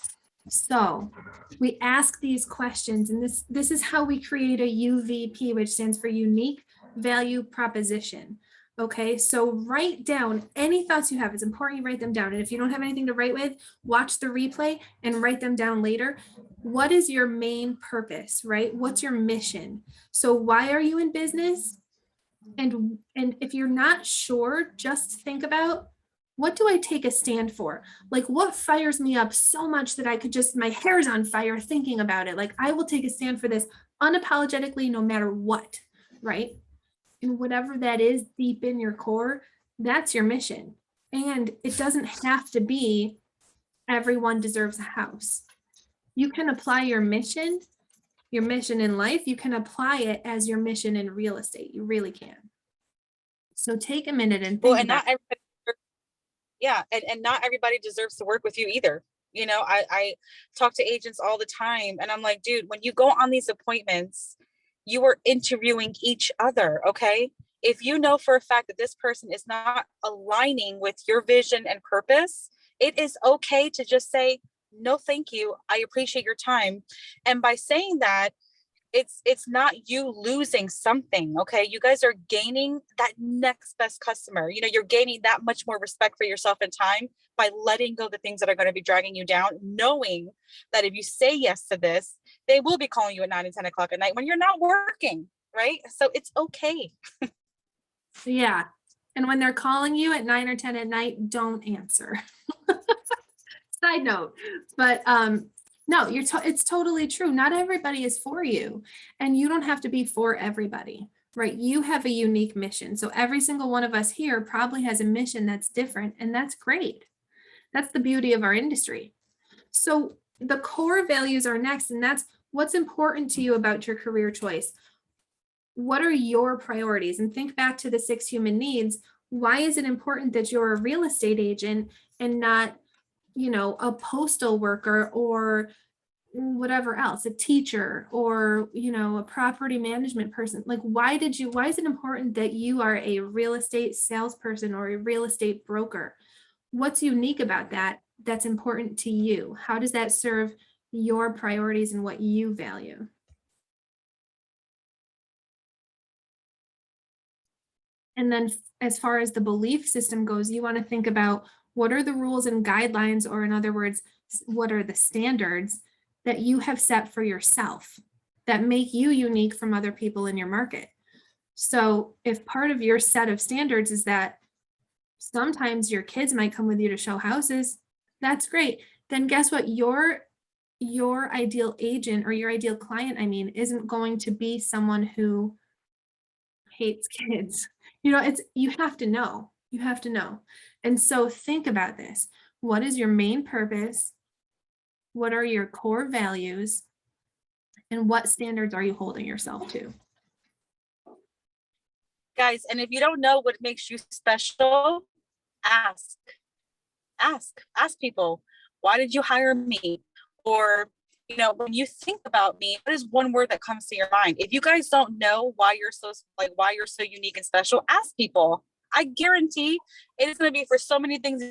So we ask these questions, and this is how we create a UVP, which stands for unique value proposition. Okay, so write down any thoughts you have. It's important you write them down. And if you don't have anything to write with, watch the replay and write them down later. What is your main purpose, right? What's your mission? So why are you in business? And if you're not sure, just think about, what do I take a stand for? Like, what fires me up so much that I could just, my hair's on fire thinking about it. Like, I will take a stand for this unapologetically, no matter what, right? And whatever that is deep in your core, That's your mission. And it doesn't have to be everyone deserves a house. You can apply your mission in life, you can apply it as your mission in real estate. You really can. So take a minute and Well, think and about not everybody, yeah, and not everybody deserves to work with you either. You know, I talk to agents all the time, and I'm like, dude, when you go on these appointments, you are interviewing each other, okay? If you know for a fact that this person is not aligning with your vision and purpose, it is okay to just say, no, thank you. I appreciate your time. And by saying that, it's not you losing something, okay? You guys are gaining that next best customer. You know, you're gaining that much more respect for yourself and time by letting go the things that are going to be dragging you down, knowing that if you say yes to this, they will be calling you at 9 and 10 o'clock at night when you're not working, right? So it's okay. Yeah. And when they're calling you at 9 or 10 at night, don't answer. Side note, but no, it's totally true. Not everybody is for you, and you don't have to be for everybody, right? You have a unique mission. So every single one of us here probably has a mission that's different, and that's great. That's the beauty of our industry. So the core values are next, and that's what's important to you about your career choice. What are your priorities? And think back to the 6 human needs. Why is it important that you're a real estate agent and not, a postal worker or whatever else, a teacher or, a property management person? Like, why is it important that you are a real estate salesperson or a real estate broker? What's unique about that that's important to you? How does that serve your priorities and what you value? And then as far as the belief system goes, you want to think about what are the rules and guidelines, or in other words, what are the standards that you have set for yourself that make you unique from other people in your market? So if part of your set of standards is that sometimes your kids might come with you to show houses, that's great. Then guess what? Your ideal agent, or your ideal client, isn't going to be someone who hates kids. You have to know. And so think about this. What is your main purpose? What are your core values? And what standards are you holding yourself to? Guys, and if you don't know what makes you special, ask people, why did you hire me? Or, when you think about me, what is one word that comes to your mind? If you guys don't know why you're so unique and special, ask people. I guarantee it is going to be for so many things.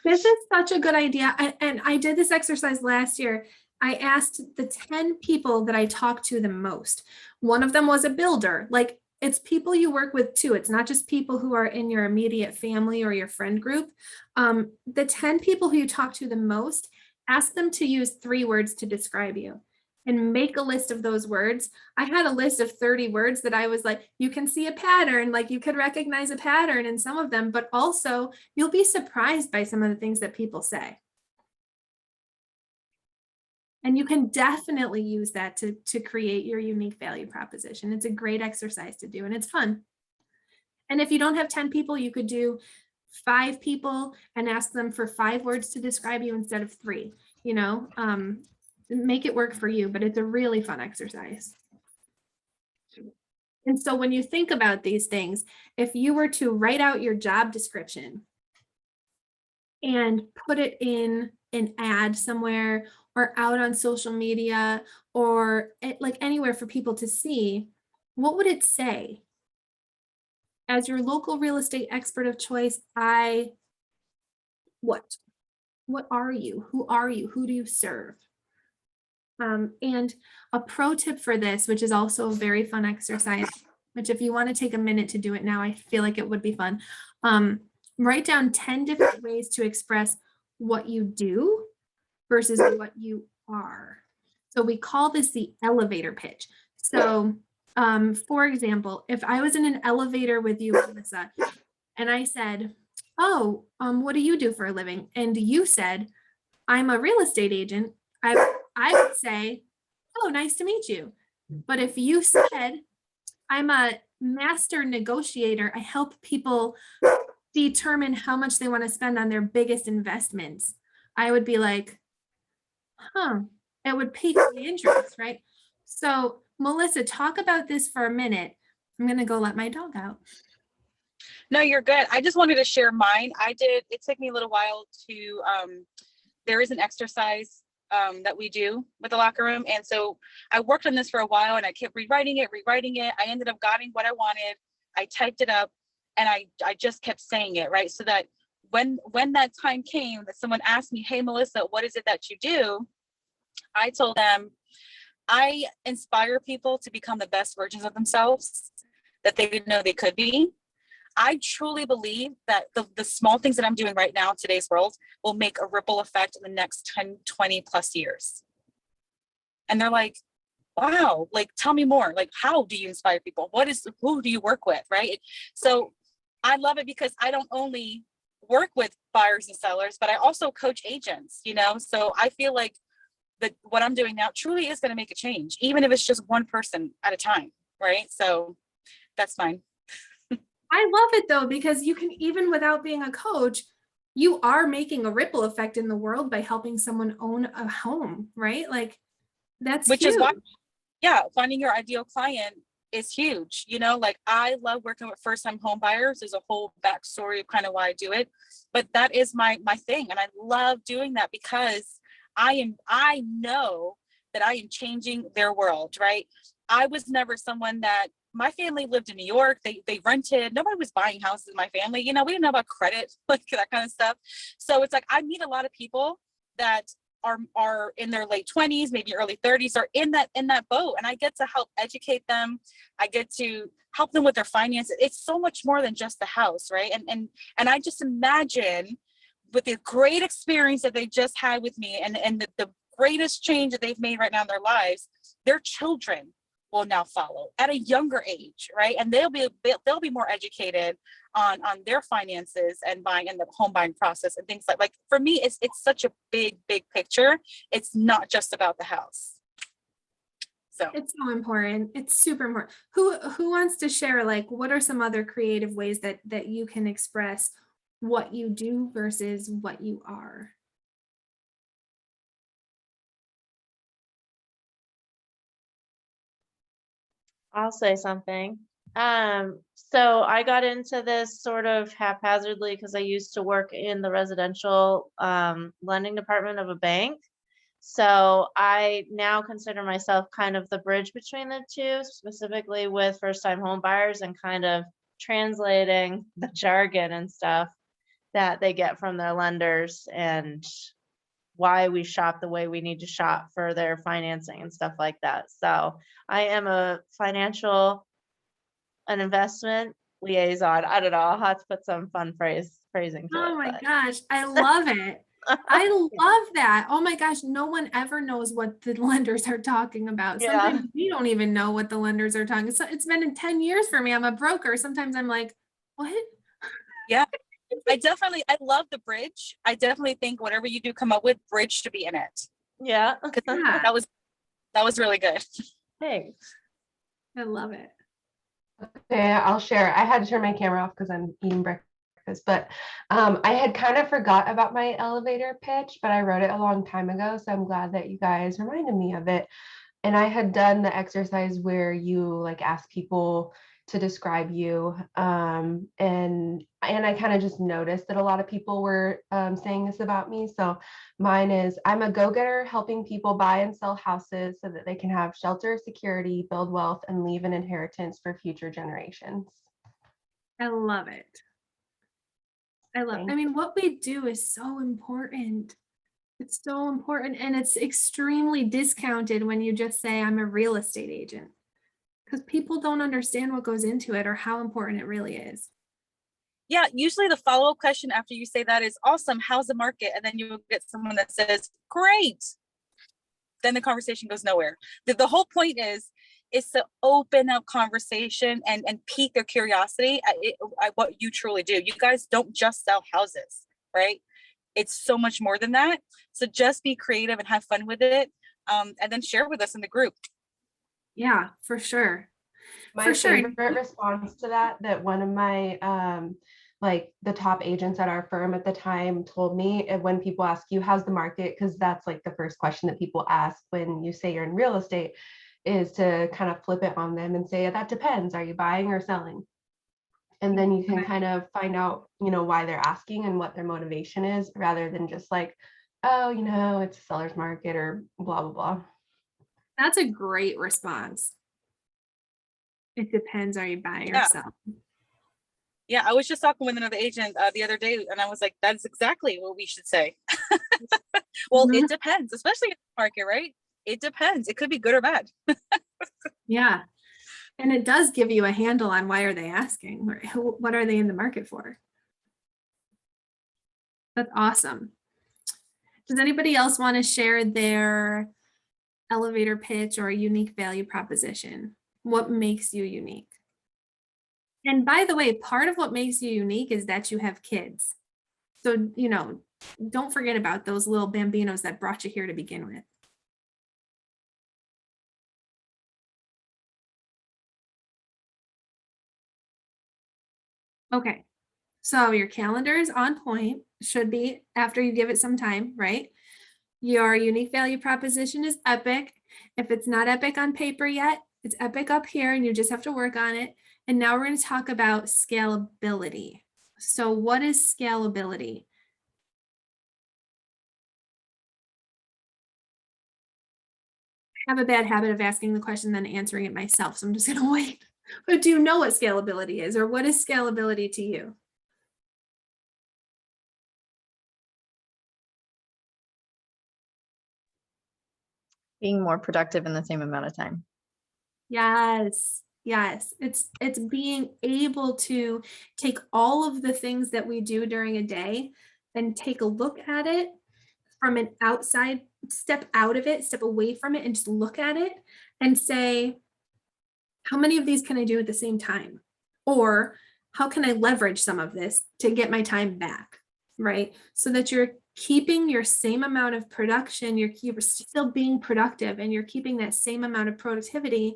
This is such a good idea. And I did this exercise last year. I asked the 10 people that I talked to the most. One of them was a builder. Like, it's people you work with too. It's not just people who are in your immediate family or your friend group. The 10 people who you talk to the most, ask them to use 3 words to describe you and make a list of those words. I had a list of 30 words that I was like, you can see a pattern, like you could recognize a pattern in some of them, but also you'll be surprised by some of the things that people say. And you can definitely use that to create your unique value proposition. It's a great exercise to do, and it's fun. And if you don't have 10 people, you could do 5 people and ask them for 5 words to describe you instead of 3, make it work for you, but it's a really fun exercise. And so when you think about these things, if you were to write out your job description and put it in an ad somewhere or out on social media or like anywhere for people to see, what would it say? As your local real estate expert of choice, what are you? Who are you? Who do you serve? And a pro tip for this, which is also a very fun exercise, which if you want to take a minute to do it now, I feel like it would be fun. Write down 10 different ways to express what you do versus what you are. So we call this the elevator pitch. So for example, if I was in an elevator with you, Melissa, and I said, oh, what do you do for a living? And you said, I'm a real estate agent. I would say, oh, nice to meet you. But if you said, I'm a master negotiator. I help people determine how much they want to spend on their biggest investments. I would be like, it would pique the interest, right? So, Melissa, talk about this for a minute. I'm going to go let my dog out. No, you're good. I just wanted to share mine. It took me a little while to, there is an exercise that we do with the locker room. And so I worked on this for a while and I kept rewriting it. I ended up getting what I wanted. I typed it up and I just kept saying it, right? So that when that time came that someone asked me, hey, Melissa, what is it that you do? I told them, I inspire people to become the best versions of themselves that they didn't know they could be. I truly believe that the small things that I'm doing right now in today's world will make a ripple effect in the next 10, 20 plus years. And they're like, wow, like, tell me more. Like, how do you inspire people? Who do you work with? Right. So I love it because I don't only work with buyers and sellers, but I also coach agents, so I feel like that what I'm doing now truly is going to make a change, even if it's just one person at a time. Right. So that's fine. I love it though, because you can, even without being a coach, you are making a ripple effect in the world by helping someone own a home, right? Like that's Which huge. is why, finding your ideal client is huge. Like I love working with first-time home buyers. There's a whole backstory of kind of why I do it, but that is my thing. And I love doing that because I know that I am changing their world, right? I was never someone that, my family lived in New York. They rented. Nobody was buying houses in my family. We didn't know about credit, like that kind of stuff. So it's like I meet a lot of people that are in their late 20s, maybe early 30s, are in that boat, and I get to help educate them. I get to help them with their finances. It's so much more than just the house, right? And I just imagine with the great experience that they just had with me, and the greatest change that they've made right now in their lives, their children will now follow at a younger age, right? And they'll be more educated on their finances and buying in the home buying process and things like for me, it's such a big picture. It's not just about the house. So it's so important. It's super important. Who wants to share, like, what are some other creative ways that you can express what you do versus what you are? I'll say something. So I got into this sort of haphazardly because I used to work in the residential lending department of a bank. So I now consider myself kind of the bridge between the two, specifically with first-time home buyers and kind of translating the jargon and stuff that they get from their lenders and why we shop the way we need to shop for their financing and stuff like that. So I am an investment liaison. I don't know. I'll have to put some fun phrasing to it. Oh my gosh, I love it. I love that. Oh my gosh, no one ever knows what the lenders are talking about. Yeah. Sometimes we don't even know what the lenders are talking. So it's been in 10 years for me. I'm a broker. Sometimes I'm like, what? Yeah. I love the bridge. I definitely think whatever you do come up with, bridge should be in it. Yeah. Yeah, That was really good. Thanks. I love it. Yeah, I'll share. I had to turn my camera off because I'm eating breakfast, but I had kind of forgot about my elevator pitch, but I wrote it a long time ago, so I'm glad that you guys reminded me of it. And I had done the exercise where you like ask people to describe you, and I kind of just noticed that a lot of people were saying this about me. So mine is, I'm a go-getter helping people buy and sell houses so that they can have shelter, security, build wealth, and leave an inheritance for future generations. I love it. I mean, what we do is so important. It's so important, and it's extremely discounted when you just say I'm a real estate agent, because people don't understand what goes into it or how important it really is. Yeah, usually the follow-up question after you say that is, awesome, how's the market? And then you get someone that says, great. Then the conversation goes nowhere. The whole point is to open up conversation and pique their curiosity at what you truly do. You guys don't just sell houses, right? It's so much more than that. So just be creative and have fun with it, and then share with us in the group. Yeah, for sure. My For sure. favorite response to that one of my like the top agents at our firm at the time told me, when people ask you how's the market, because that's like the first question that people ask when you say you're in real estate, is to kind of flip it on them and say that depends. Are you buying or selling? And then you can kind of find out, why they're asking and what their motivation is, rather than just like, oh, it's a seller's market or blah blah blah. That's a great response. It depends, are you buying or Yeah. selling? Yeah, I was just talking with another agent the other day, and I was like, that's exactly what we should say. Well, Mhm. it depends, especially in the market, right? It depends. It could be good or bad. Yeah. And it does give you a handle on why are they asking, or what are they in the market for? That's awesome. Does anybody else want to share their elevator pitch or a unique value proposition? What makes you unique? And by the way, part of what makes you unique is that you have kids. So, don't forget about those little Bambinos that brought you here to begin with. Okay, so your calendar is on point, should be after you give it some time, right? Your unique value proposition is epic. If it's not epic on paper yet, it's epic up here and you just have to work on it. And now we're going to talk about scalability. So what is scalability? I have a bad habit of asking the question, then answering it myself. So I'm just going to wait. But do you know what scalability is, or what is scalability to you? Being more productive in the same amount of time. Yes. Yes. It's being able to take all of the things that we do during a day and take a look at it from an outside, step out of it, step away from it and just look at it and say, how many of these can I do at the same time? Or how can I leverage some of this to get my time back, right? So that you're keeping your same amount of production, you're still being productive and you're keeping that same amount of productivity,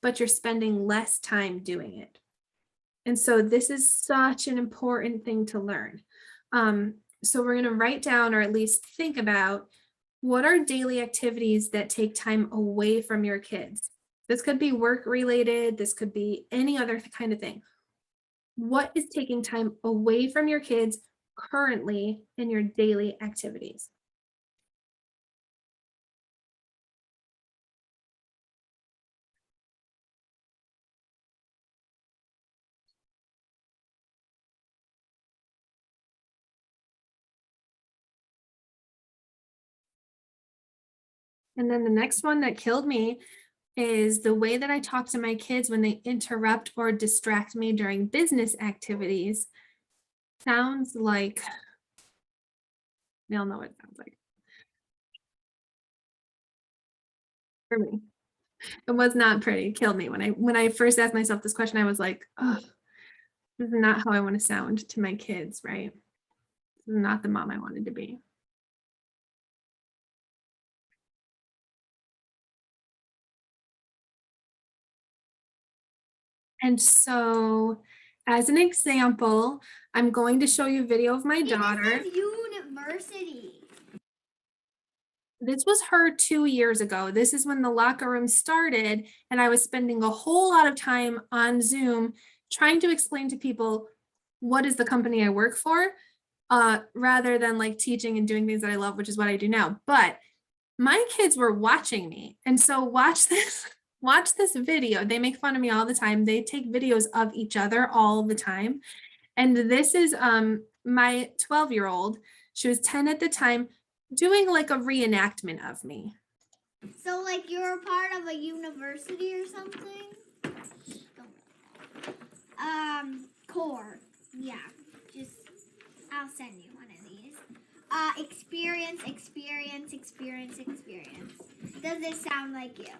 but you're spending less time doing it. And so this is such an important thing to learn. So we're going to write down, or at least think about, what are daily activities that take time away from your kids? This could be work related. This could be any other kind of thing. What is taking time away from your kids currently in your daily activities? And then the next one that killed me is the way that I talk to my kids when they interrupt or distract me during business activities. Sounds like, we all know what it sounds like. For me, it was not pretty. It killed me when I first asked myself this question. I was like, oh, this is not how I want to sound to my kids, right? This is not the mom I wanted to be. And so, as an example, I'm going to show you a video of my daughter. This is university. This was her 2 years ago. This is when the locker room started, and I was spending a whole lot of time on Zoom trying to explain to people what is the company I work for, rather than like teaching and doing things that I love, which is what I do now. But my kids were watching me, and so watch this. Watch this video. They make fun of me all the time. They take videos of each other all the time. And this is my 12-year-old. She was 10 at the time, doing like a reenactment of me. So like you're a part of a university or something? Core. Yeah. Just I'll send you one of these. Experience. Does it sound like you?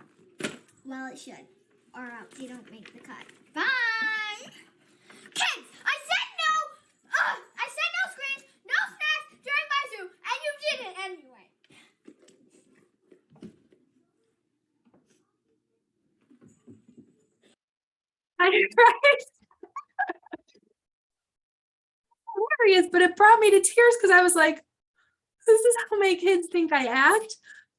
Well, it should. Or else you don't make the cut. Bye! Kids, I said no! I said no screens, no snacks during my Zoom, and you did it anyway. Right? Hilarious, but it brought me to tears because I was like, this is how my kids think I act.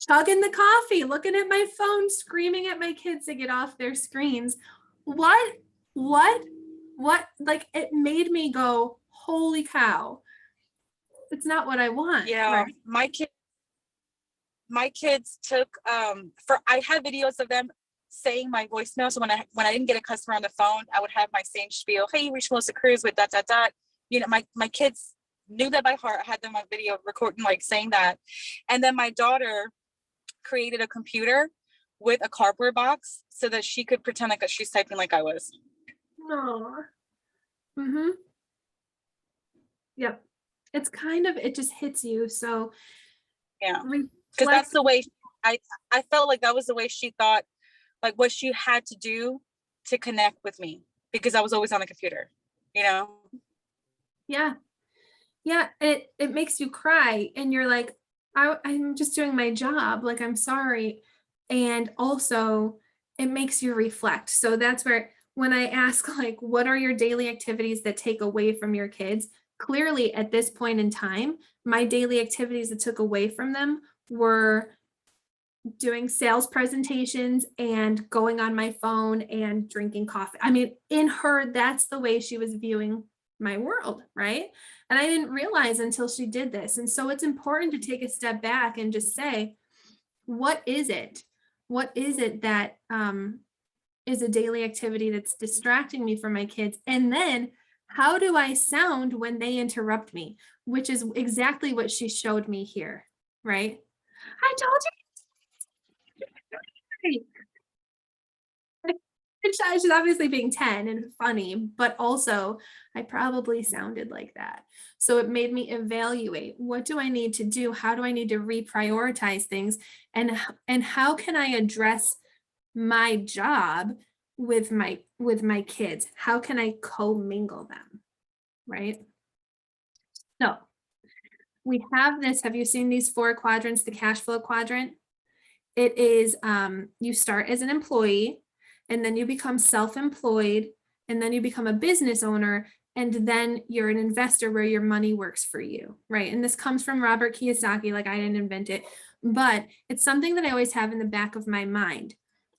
Chugging the coffee, looking at my phone, screaming at my kids to get off their screens. What? Like, it made me go, holy cow. It's not what I want. Yeah, right? my kids took I had videos of them saying my voicemail. So when I didn't get a customer on the phone, I would have my same spiel. Hey, you reached Melissa Cruz with ... You know, my kids knew that by heart. I had them on video recording, like saying that. And then my daughter created a computer with a cardboard box so that she could pretend like she's typing like I was. No. Mm-hmm. Yep. It's kind of, it just hits you. So yeah, because that's the way I felt like that was the way she thought, like what she had to do to connect with me, because I was always on the computer, you know? Yeah. Yeah. It makes you cry and you're like, I'm just doing my job. Like, I'm sorry. And also it makes you reflect. So that's where, when I ask, like, what are your daily activities that take away from your kids? Clearly at this point in time, my daily activities that took away from them were doing sales presentations and going on my phone and drinking coffee. I mean, in her, that's the way she was viewing my world, right? And I didn't realize until she did this. And so it's important to take a step back and just say, what is it? What is it that is a daily activity that's distracting me from my kids? And then how do I sound when they interrupt me? Which is exactly what she showed me here, right? I told you. She's obviously being 10 and funny, but also I probably sounded like that. So it made me evaluate, what do I need to do? How do I need to reprioritize things? And how can I address my job with my kids? How can I commingle them? Right? So we have this. Have you seen these 4 quadrants, the cash flow quadrant? It is, you start as an employee, and then you become self-employed, and then you become a business owner, and then you're an investor where your money works for you, right? And this comes from Robert Kiyosaki, like I didn't invent it, but it's something that I always have in the back of my mind,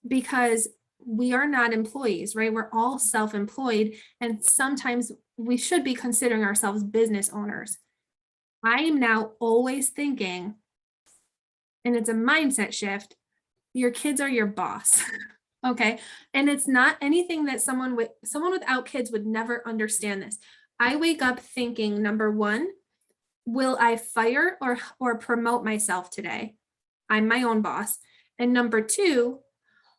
because we are not employees, right? We're all self-employed, and sometimes we should be considering ourselves business owners. I am now always thinking, and it's a mindset shift, your kids are your boss. Okay. And it's not anything that someone without kids would never understand this. I wake up thinking, number one, will I fire or promote myself today? I'm my own boss. And number two,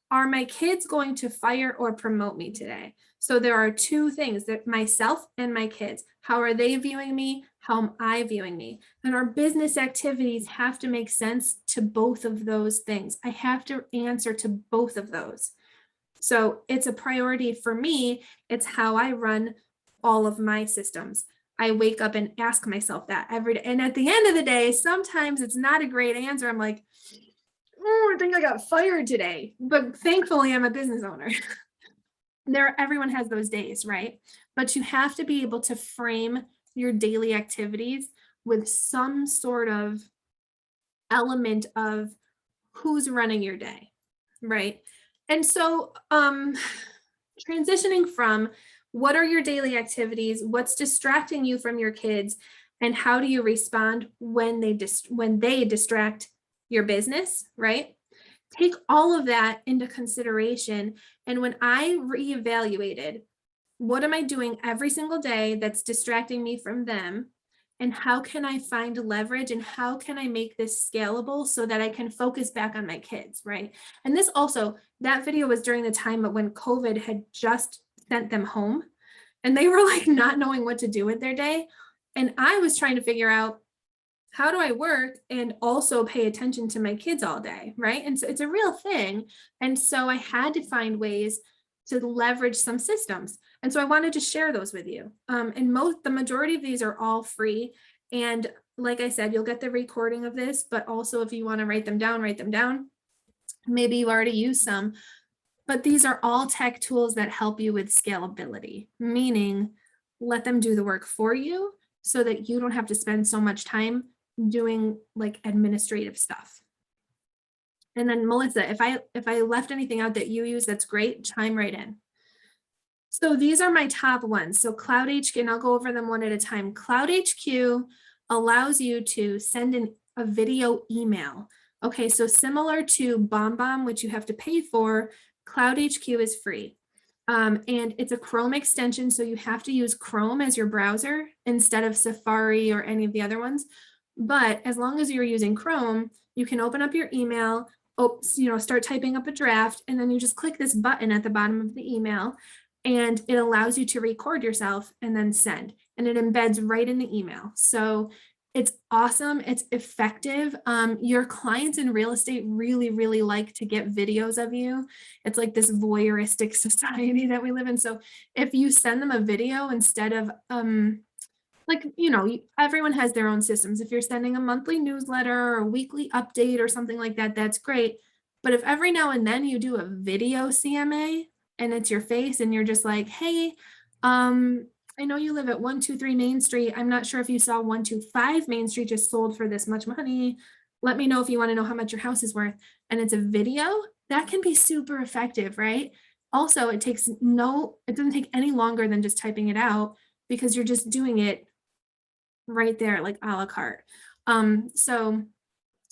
are my kids going to fire or promote me today? So there are 2 things, that myself and my kids. How are they viewing me? How am I viewing me? And our business activities have to make sense to both of those things. I have to answer to both of those. So it's a priority for me. It's how I run all of my systems. I wake up and ask myself that every day. And at the end of the day, sometimes it's not a great answer. I'm like, I think I got fired today, but thankfully I'm a business owner. Everyone has those days, right? But you have to be able to frame your daily activities with some sort of element of who's running your day, right? And so transitioning from what are your daily activities, what's distracting you from your kids, and how do you respond when they distract your business, right? Take all of that into consideration. And when I reevaluated, what am I doing every single day that's distracting me from them? And how can I find leverage, and how can I make this scalable so that I can focus back on my kids, right? And this also, that video was during the time of when COVID had just sent them home, and they were like not knowing what to do with their day. And I was trying to figure out, how do I work and also pay attention to my kids all day, right? And so it's a real thing. And so I had to find ways to leverage some systems. And so I wanted to share those with you. And the majority of these are all free. And like I said, you'll get the recording of this, but also if you want to write them down, maybe you already use some. But these are all tech tools that help you with scalability, meaning let them do the work for you so that you don't have to spend so much time doing like administrative stuff. And then Melissa, if I left anything out that you use, that's great, chime right in. So these are my top ones. So Cloud HQ, and I'll go over them one at a time. Cloud HQ allows you to send a video email. Okay, so similar to BombBomb, which you have to pay for, Cloud HQ is free. And it's a Chrome extension, so you have to use Chrome as your browser instead of Safari or any of the other ones. But as long as you're using Chrome, you can open up your email, start typing up a draft, and then you just click this button at the bottom of the email, and it allows you to record yourself and then send, and it embeds right in the email. So it's awesome. It's effective. Your clients in real estate really, really like to get videos of you. It's like this voyeuristic society that we live in. So if you send them a video instead of, everyone has their own systems. If you're sending a monthly newsletter or a weekly update or something like that, that's great. But if every now and then you do a video CMA and it's your face and you're just like, hey, I know you live at 123 Main Street. I'm not sure if you saw 125 Main Street just sold for this much money. Let me know if you want to know how much your house is worth. And it's a video that can be super effective, right? Also, it doesn't take any longer than just typing it out because you're just doing it right there, like a la carte. So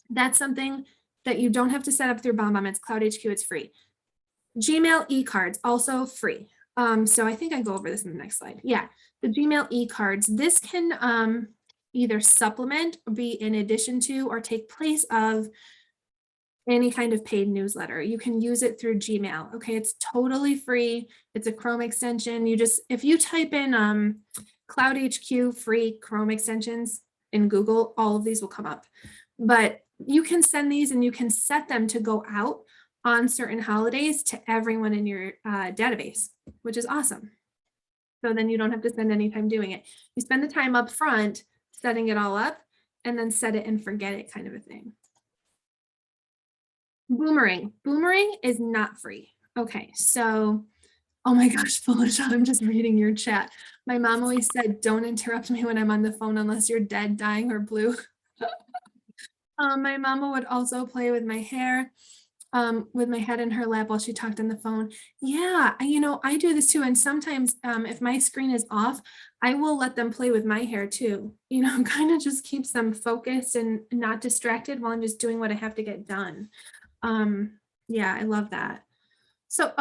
that's something that you don't have to set up through BombBomb. It's Cloud HQ, it's free. Gmail e-cards, also free. So I think I go over this in the next slide. Yeah, the Gmail e-cards. This can either supplement, be in addition to, or take place of any kind of paid newsletter. You can use it through Gmail. Okay, it's totally free. It's a Chrome extension. If you type in Cloud HQ free Chrome extensions in Google, all of these will come up. But you can send these and you can set them to go out on certain holidays to everyone in your database, which is awesome. So then you don't have to spend any time doing it. You spend the time up front setting it all up and then set it and forget it kind of a thing. Boomerang. Boomerang is not free. Okay, so, oh my gosh, Felicia, I'm just reading your chat. My mom always said, don't interrupt me when I'm on the phone unless you're dead, dying, or blue. My mama would also play with my hair. With my head in her lap while she talked on the phone. Yeah, I do this too. And sometimes if my screen is off, I will let them play with my hair too. Kind of just keeps them focused and not distracted while I'm just doing what I have to get done. Yeah, I love that. So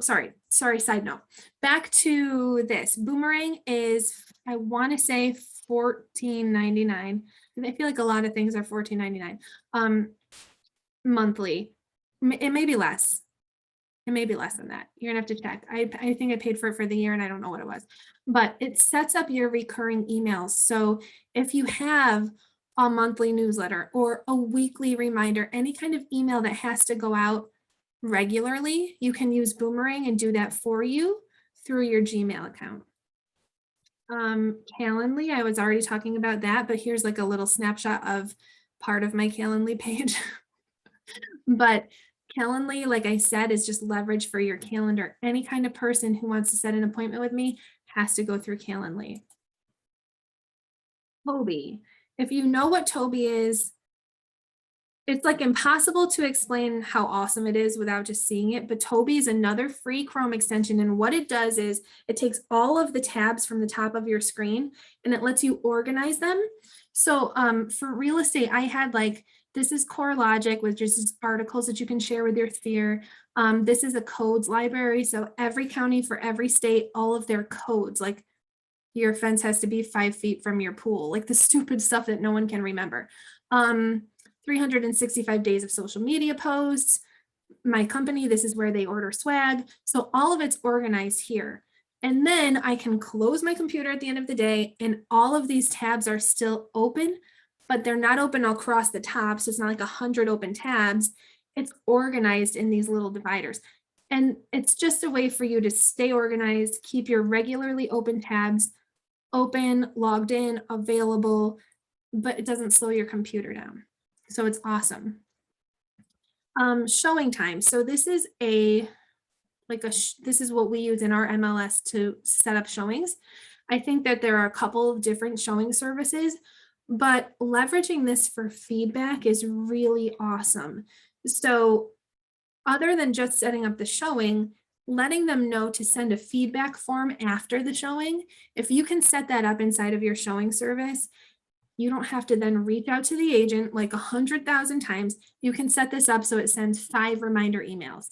sorry, side note. Back to this. Boomerang is, I want to say $14.99. And I feel like a lot of things are $14.99 monthly. It may be less. It may be less than that. You're gonna have to check. I think I paid for it for the year and I don't know what it was, but it sets up your recurring emails. So if you have a monthly newsletter or a weekly reminder, any kind of email that has to go out regularly, you can use Boomerang and do that for you through your Gmail account. Calendly, I was already talking about that, but here's like a little snapshot of part of my Calendly page. But Calendly, like I said, is just leverage for your calendar. Any kind of person who wants to set an appointment with me has to go through Calendly. Toby. If you know what Toby is, it's like impossible to explain how awesome it is without just seeing it. But Toby is another free Chrome extension. And what it does is it takes all of the tabs from the top of your screen and it lets you organize them. So for real estate, I had this is CoreLogic, which is just articles that you can share with your sphere. This is a codes library. So every county for every state, all of their codes, like your fence has to be 5 feet from your pool, like the stupid stuff that no one can remember. 365 days of social media posts. My company, this is where they order swag. So all of it's organized here. And then I can close my computer at the end of the day and all of these tabs are still open, but they're not open across the top. So it's not like 100 open tabs. It's organized in these little dividers. And it's just a way for you to stay organized, keep your regularly open tabs open, logged in, available, but it doesn't slow your computer down. So it's awesome. Showing time. So this is a like this is what we use in our MLS to set up showings. I think that there are a couple of different showing services, but leveraging this for feedback is really awesome. So other than just setting up the showing, letting them know to send a feedback form after the showing. If you can set that up inside of your showing service, you don't have to then reach out to the agent like 100,000 times. You can set this up so it sends 5 reminder emails.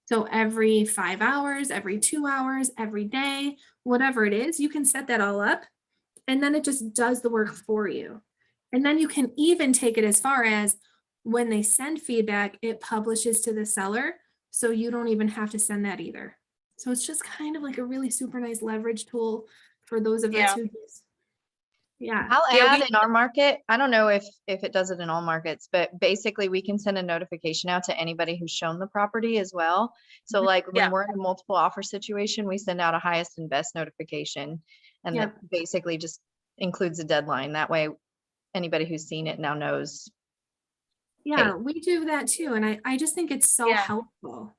So every 5 hours, every 2 hours, every day, whatever it is, you can set that all up, and then it just does the work for you. And then you can even take it as far as when they send feedback, it publishes to the seller. So you don't even have to send that either. So it's just kind of like a really super nice leverage tool for those of us Yeah. who just, yeah. I'll Yeah, add we- in our market, I don't know if it does it in all markets, but basically we can send a notification out to anybody who's shown the property as well. So like when Yeah. we're in a multiple offer situation, we send out a highest and best notification. And Yep. that basically just includes a deadline. That way anybody who's seen it now knows. Yeah, we do that too. And I just think it's so Yeah. helpful.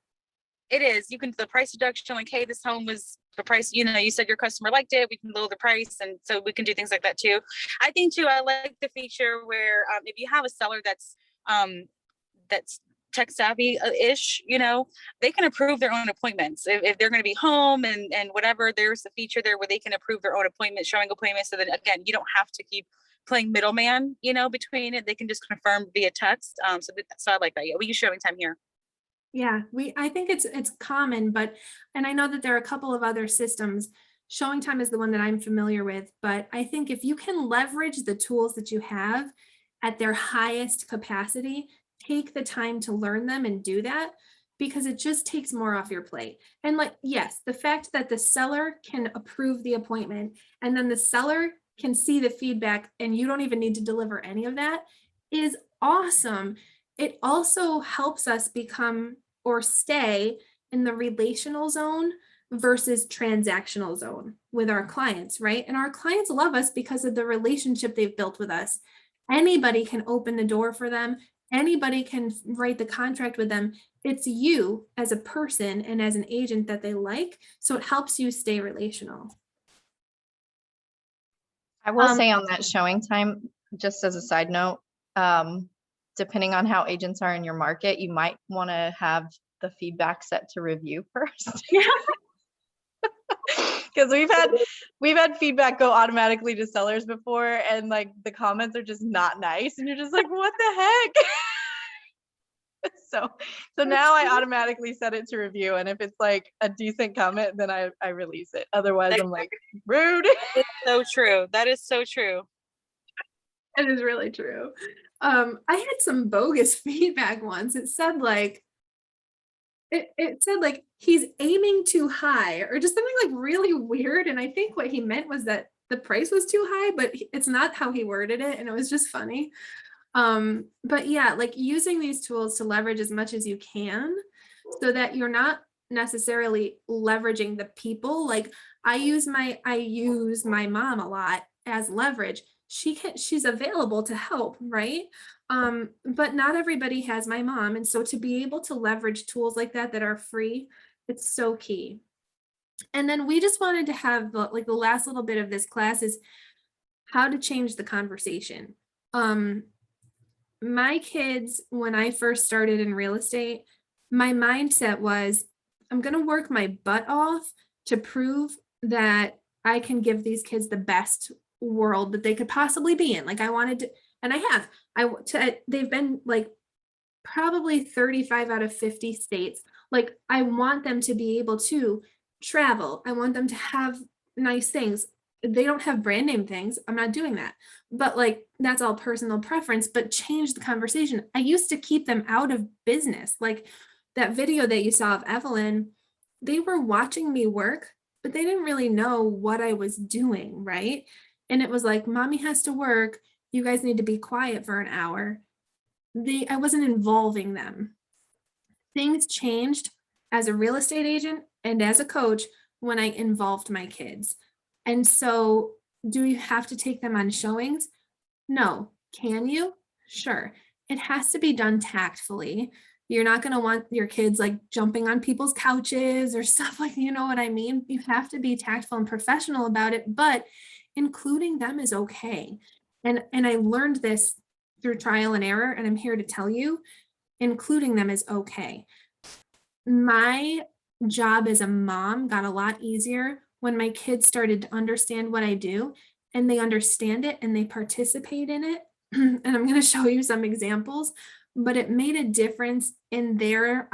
It is. You can the price reduction, like, hey, this home was the price, you know, you said your customer liked it, we can lower the price. And so we can do things like that too. I think too, I like the feature where if you have a seller that's tech savvy ish, you know, they can approve their own appointments if they're going to be home and whatever. There's a feature there where they can approve their own appointment, showing appointments. So that again, you don't have to keep playing middleman, you know, between it. They can just confirm via text. So I like that. Yeah, we use showing time here. Yeah, I think it's common, but, and I know that there are a couple of other systems. Showing time is the one that I'm familiar with, but I think if you can leverage the tools that you have at their highest capacity, take the time to learn them and do that, because it just takes more off your plate. And like, yes, the fact that the seller can approve the appointment and then the seller can see the feedback and you don't even need to deliver any of that is awesome. It also helps us become or stay in the relational zone versus transactional zone with our clients, right? And our clients love us because of the relationship they've built with us. Anybody can open the door for them. Anybody can write the contract with them. It's you as a person and as an agent that they like. So it helps you stay relational. I will say on that showing time, just as a side note, depending on how agents are in your market, you might want to have the feedback set to review first. Because we've had feedback go automatically to sellers before, and like the comments are just not nice, and you're just like, what the heck? So now I automatically set it to review, and if it's like a decent comment, then I release it. Otherwise, I'm like, rude. It's so true. That is so true. It is really true. I had some bogus feedback once. It said like, he's aiming too high or just something like really weird. And I think what he meant was that the price was too high, but it's not how he worded it. And it was just funny. But yeah, like using these tools to leverage as much as you can so that you're not necessarily leveraging the people. Like I use my mom a lot as leverage. She's available to help, right? But not everybody has my mom. And so to be able to leverage tools like that are free, it's so key. And then we just wanted to have the last little bit of this class is how to change the conversation. My kids, when I first started in real estate, my mindset was, I'm going to work my butt off to prove that I can give these kids the best world that they could possibly be in. Like I wanted to, and I have, they've been like probably 35 out of 50 states. Like I want them to be able to travel. I want them to have nice things. They don't have brand name things. I'm not doing that. But like, that's all personal preference, but change the conversation. I used to keep them out of business. Like that video that you saw of Evelyn, they were watching me work, but they didn't really know what I was doing, right? And it was like, mommy has to work. You guys need to be quiet for an hour. I wasn't involving them. Things changed as a real estate agent and as a coach when I involved my kids. And so do you have to take them on showings? No. Can you? Sure. It has to be done tactfully. You're not going to want your kids like jumping on people's couches or stuff like, you know what I mean? You have to be tactful and professional about it, but including them is okay. And I learned this through trial and error, and I'm here to tell you, including them is okay. My job as a mom got a lot easier when my kids started to understand what I do, and they understand it and they participate in it. And I'm going to show you some examples, but it made a difference in their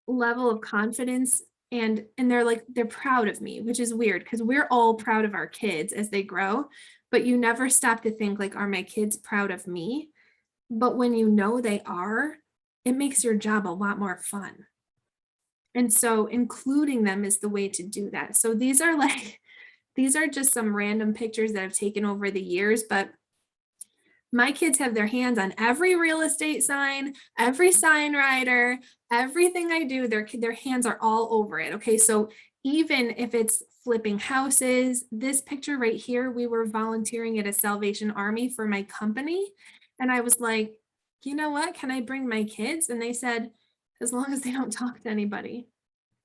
level of confidence, and they're proud of me, which is weird because we're all proud of our kids as they grow, but you never stop to think like, are my kids proud of me? But when you know they are, it makes your job a lot more fun. And so including them is the way to do that. So these are just some random pictures that I've taken over the years, but my kids have their hands on every real estate sign, every sign rider, everything I do, their hands are all over it. Okay, so even if it's flipping houses, this picture right here, we were volunteering at a Salvation Army for my company. And I was like, you know what, can I bring my kids? And they said, as long as they don't talk to anybody,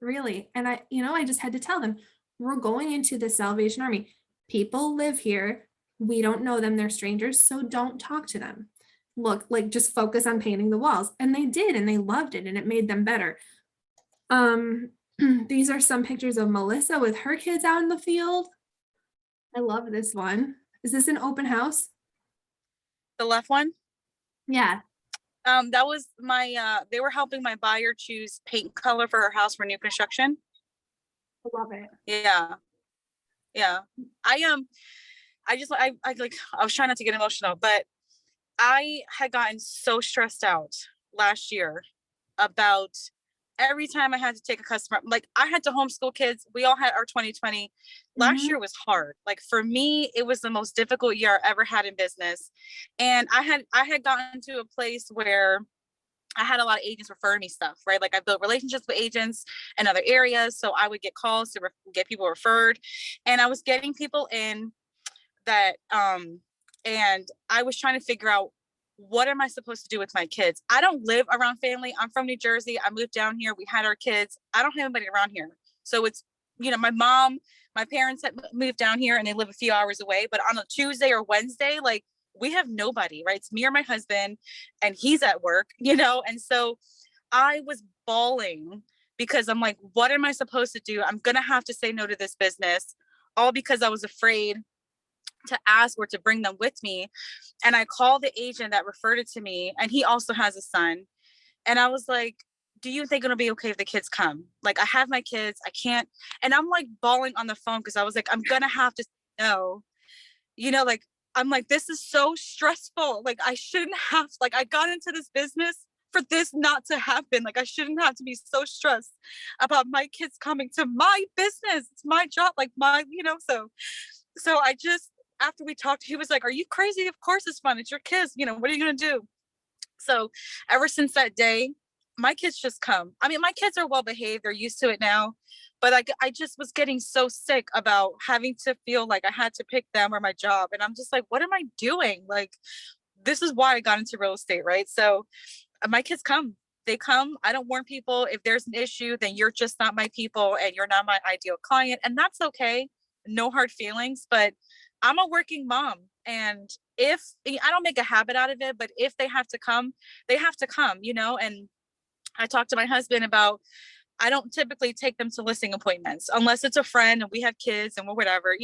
really. And I just had to tell them, we're going into the Salvation Army. People live here. We don't know them. They're strangers. So don't talk to them. Look, like just focus on painting the walls. And they did, and they loved it, and it made them better. These are some pictures of Melissa with her kids out in the field. I love this one. Is this an open house? The left one? Yeah. That was they were helping my buyer choose paint color for her house for new construction. I love it. Yeah. Yeah. I was trying not to get emotional, but I had gotten so stressed out last year about every time I had to take a customer, like I had to homeschool kids. We all had our 2020. Last year was hard. Like for me, it was the most difficult year I ever had in business. And I had gotten to a place where I had a lot of agents referring me stuff, right? Like I built relationships with agents in other areas. So I would get calls to get people referred, and I was getting people in that, and I was trying to figure out, what am I supposed to do with my kids? I don't live around family. I'm from New Jersey. I moved down here. We had our kids. I don't have anybody around here. So it's, my parents had moved down here and they live a few hours away, but on a Tuesday or Wednesday, like we have nobody, right? It's me or my husband, and he's at work, And so I was bawling because I'm like, what am I supposed to do? I'm going to have to say no to this business, all because I was afraid to ask or to bring them with me. And I called the agent that referred it to me, and he also has a son. And I was like, do you think it'll be okay if the kids come? Like I have my kids, I can't. And I'm like bawling on the phone because I was like, I'm going to have to say no, like, I'm like, this is so stressful. Like I shouldn't have, like I got into this business for this not to happen. Like I shouldn't have to be so stressed about my kids coming to my business. It's my job, like so I just, after we talked, he was like, are you crazy? Of course it's fun. It's your kids. What are you going to do? So ever since that day, my kids just come. I mean, my kids are well behaved. They're used to it now. But I just was getting so sick about having to feel like I had to pick them or my job. And I'm just like, what am I doing? Like, this is why I got into real estate, right? So my kids come. They come. I don't warn people. If there's an issue, then you're just not my people and you're not my ideal client. And that's okay. No hard feelings. But I'm a working mom. And if I don't make a habit out of it, but if they have to come, they have to come, And I talked to my husband about, I don't typically take them to listing appointments unless it's a friend and we have kids and whatever,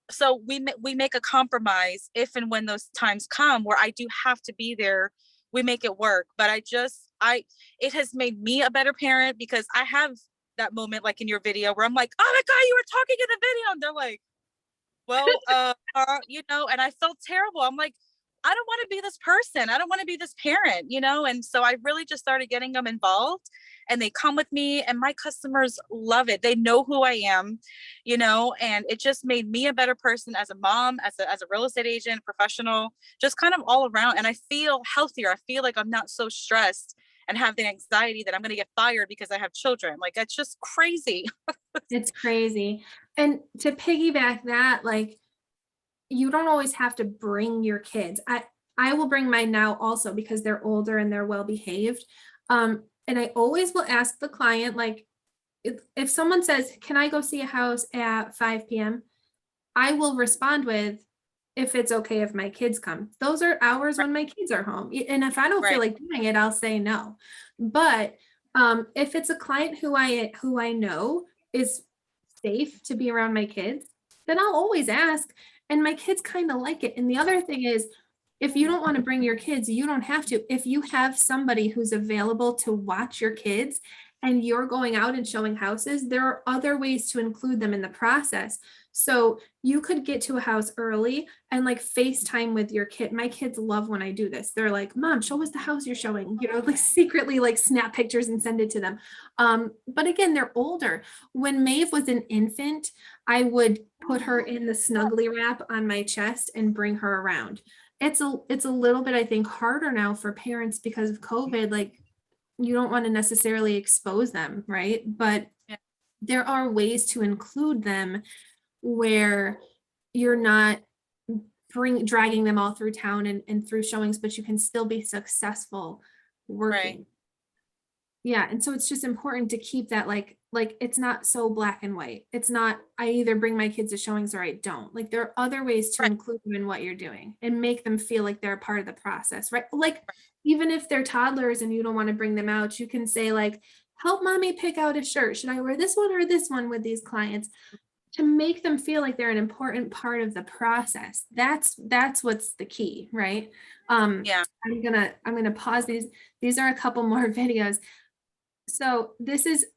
So we make a compromise if and when those times come where I do have to be there, we make it work. But it has made me a better parent because I have that moment like in your video where I'm like, oh my God, you were talking in the video. And they're like, well, and I felt terrible. I'm like, I don't want to be this person. I don't want to be this parent, And so I really just started getting them involved, and they come with me, and my customers love it. They know who I am, and it just made me a better person as a mom, as a real estate agent, professional, just kind of all around. And I feel healthier. I feel like I'm not so stressed and have the anxiety that I'm going to get fired because I have children. Like, it's just crazy. It's crazy. And to piggyback that, like, you don't always have to bring your kids. I will bring mine now also because they're older and they're well behaved. And I always will ask the client, like, if someone says, can I go see a house at 5 p.m.? I will respond with, if it's okay if my kids come. Those are hours when my kids are home. And if I don't feel Right. like doing it, I'll say no. But if it's a client who I know is safe to be around my kids, then I'll always ask. And my kids kind of like it. And the other thing is, if you don't want to bring your kids, you don't have to. If you have somebody who's available to watch your kids and you're going out and showing houses, there are other ways to include them in the process. So you could get to a house early and like FaceTime with your kid. My kids love when I do this. They're like, Mom, show us the house you're showing, you know, like secretly like snap pictures and send it to them. But again, they're older. When Maeve was an infant, I would put her in the snuggly wrap on my chest and bring her around. It's a little bit, I think, harder now for parents because of COVID. Like, you don't want to necessarily expose them, right? But Yeah. there are ways to include them where you're not dragging them all through town and through showings, but you can still be successful working. Right. Yeah. And so it's just important to keep that like it's not so black and white. It's not, I either bring my kids to showings or I don't. Like, there are other ways to Right. include them in what you're doing and make them feel like they're a part of the process, right? Like, even if they're toddlers and you don't want to bring them out, you can say like, help mommy pick out a shirt. Should I wear this one or this one with these clients? To make them feel like they're an important part of the process. That's what's the key, right? Yeah. I'm gonna pause these. These are a couple more videos. So this is,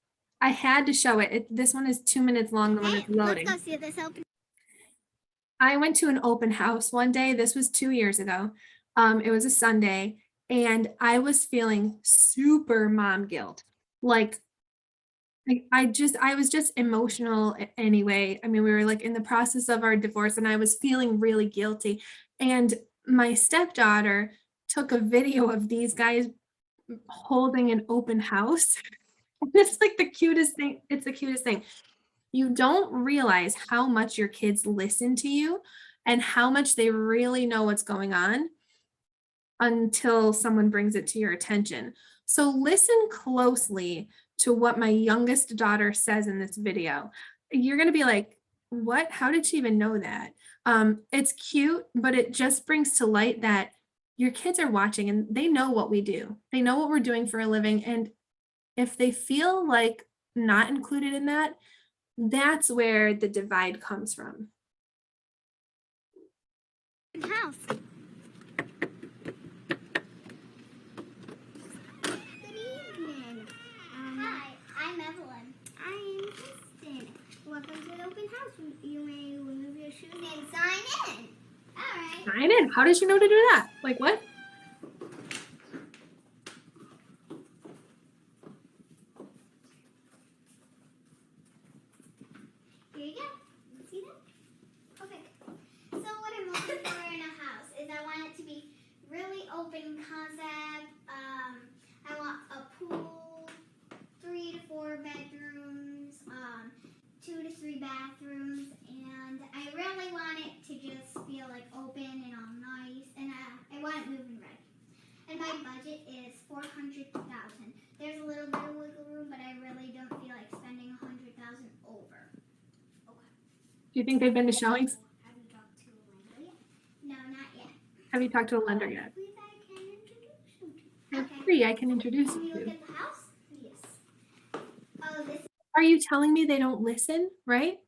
I had to show it. This one is 2 minutes long when it's loading. Let's go see this open. I went to an open house one day. This was 2 years ago. It was a Sunday, and I was feeling super mom guilt. Like, I was just emotional anyway. I mean, we were like in the process of our divorce, and I was feeling really guilty. And my stepdaughter took a video of these guys holding an open house. It's like the cutest thing. It's the cutest thing. You don't realize how much your kids listen to you and how much they really know what's going on until someone brings it to your attention. So listen closely to what my youngest daughter says in this video. You're going to be like, what? How did she even know that? It's cute, but it just brings to light that your kids are watching and they know what we do. They know what we're doing for a living. And if they feel like not included in that, that's where the divide comes from. House. Good evening. Hi, I'm Evelyn. I'm Kristen. Welcome to the open house. You may remove your shoes and sign in. All right. Sign in. How did she know to do that? Like, what? Here you go. See that? Perfect. So what I'm looking for in a house is I want it to be really open concept. I want a pool, 3 to 4 bedrooms, 2 to 3 bathrooms, and I really want it to just feel like open and all nice, and I want it moving ready. And my budget is $400,000. There's a little bit of wiggle room, but I really don't feel like spending $100,000 over. Do you think they've been to showings? Have you talked to a lender yet? No, not yet. Have you talked to a lender yet? Please, I can introduce you to. I have 3 I can introduce Can you you look to. at the house? Yes. Oh, this. Are you telling me they don't listen, right?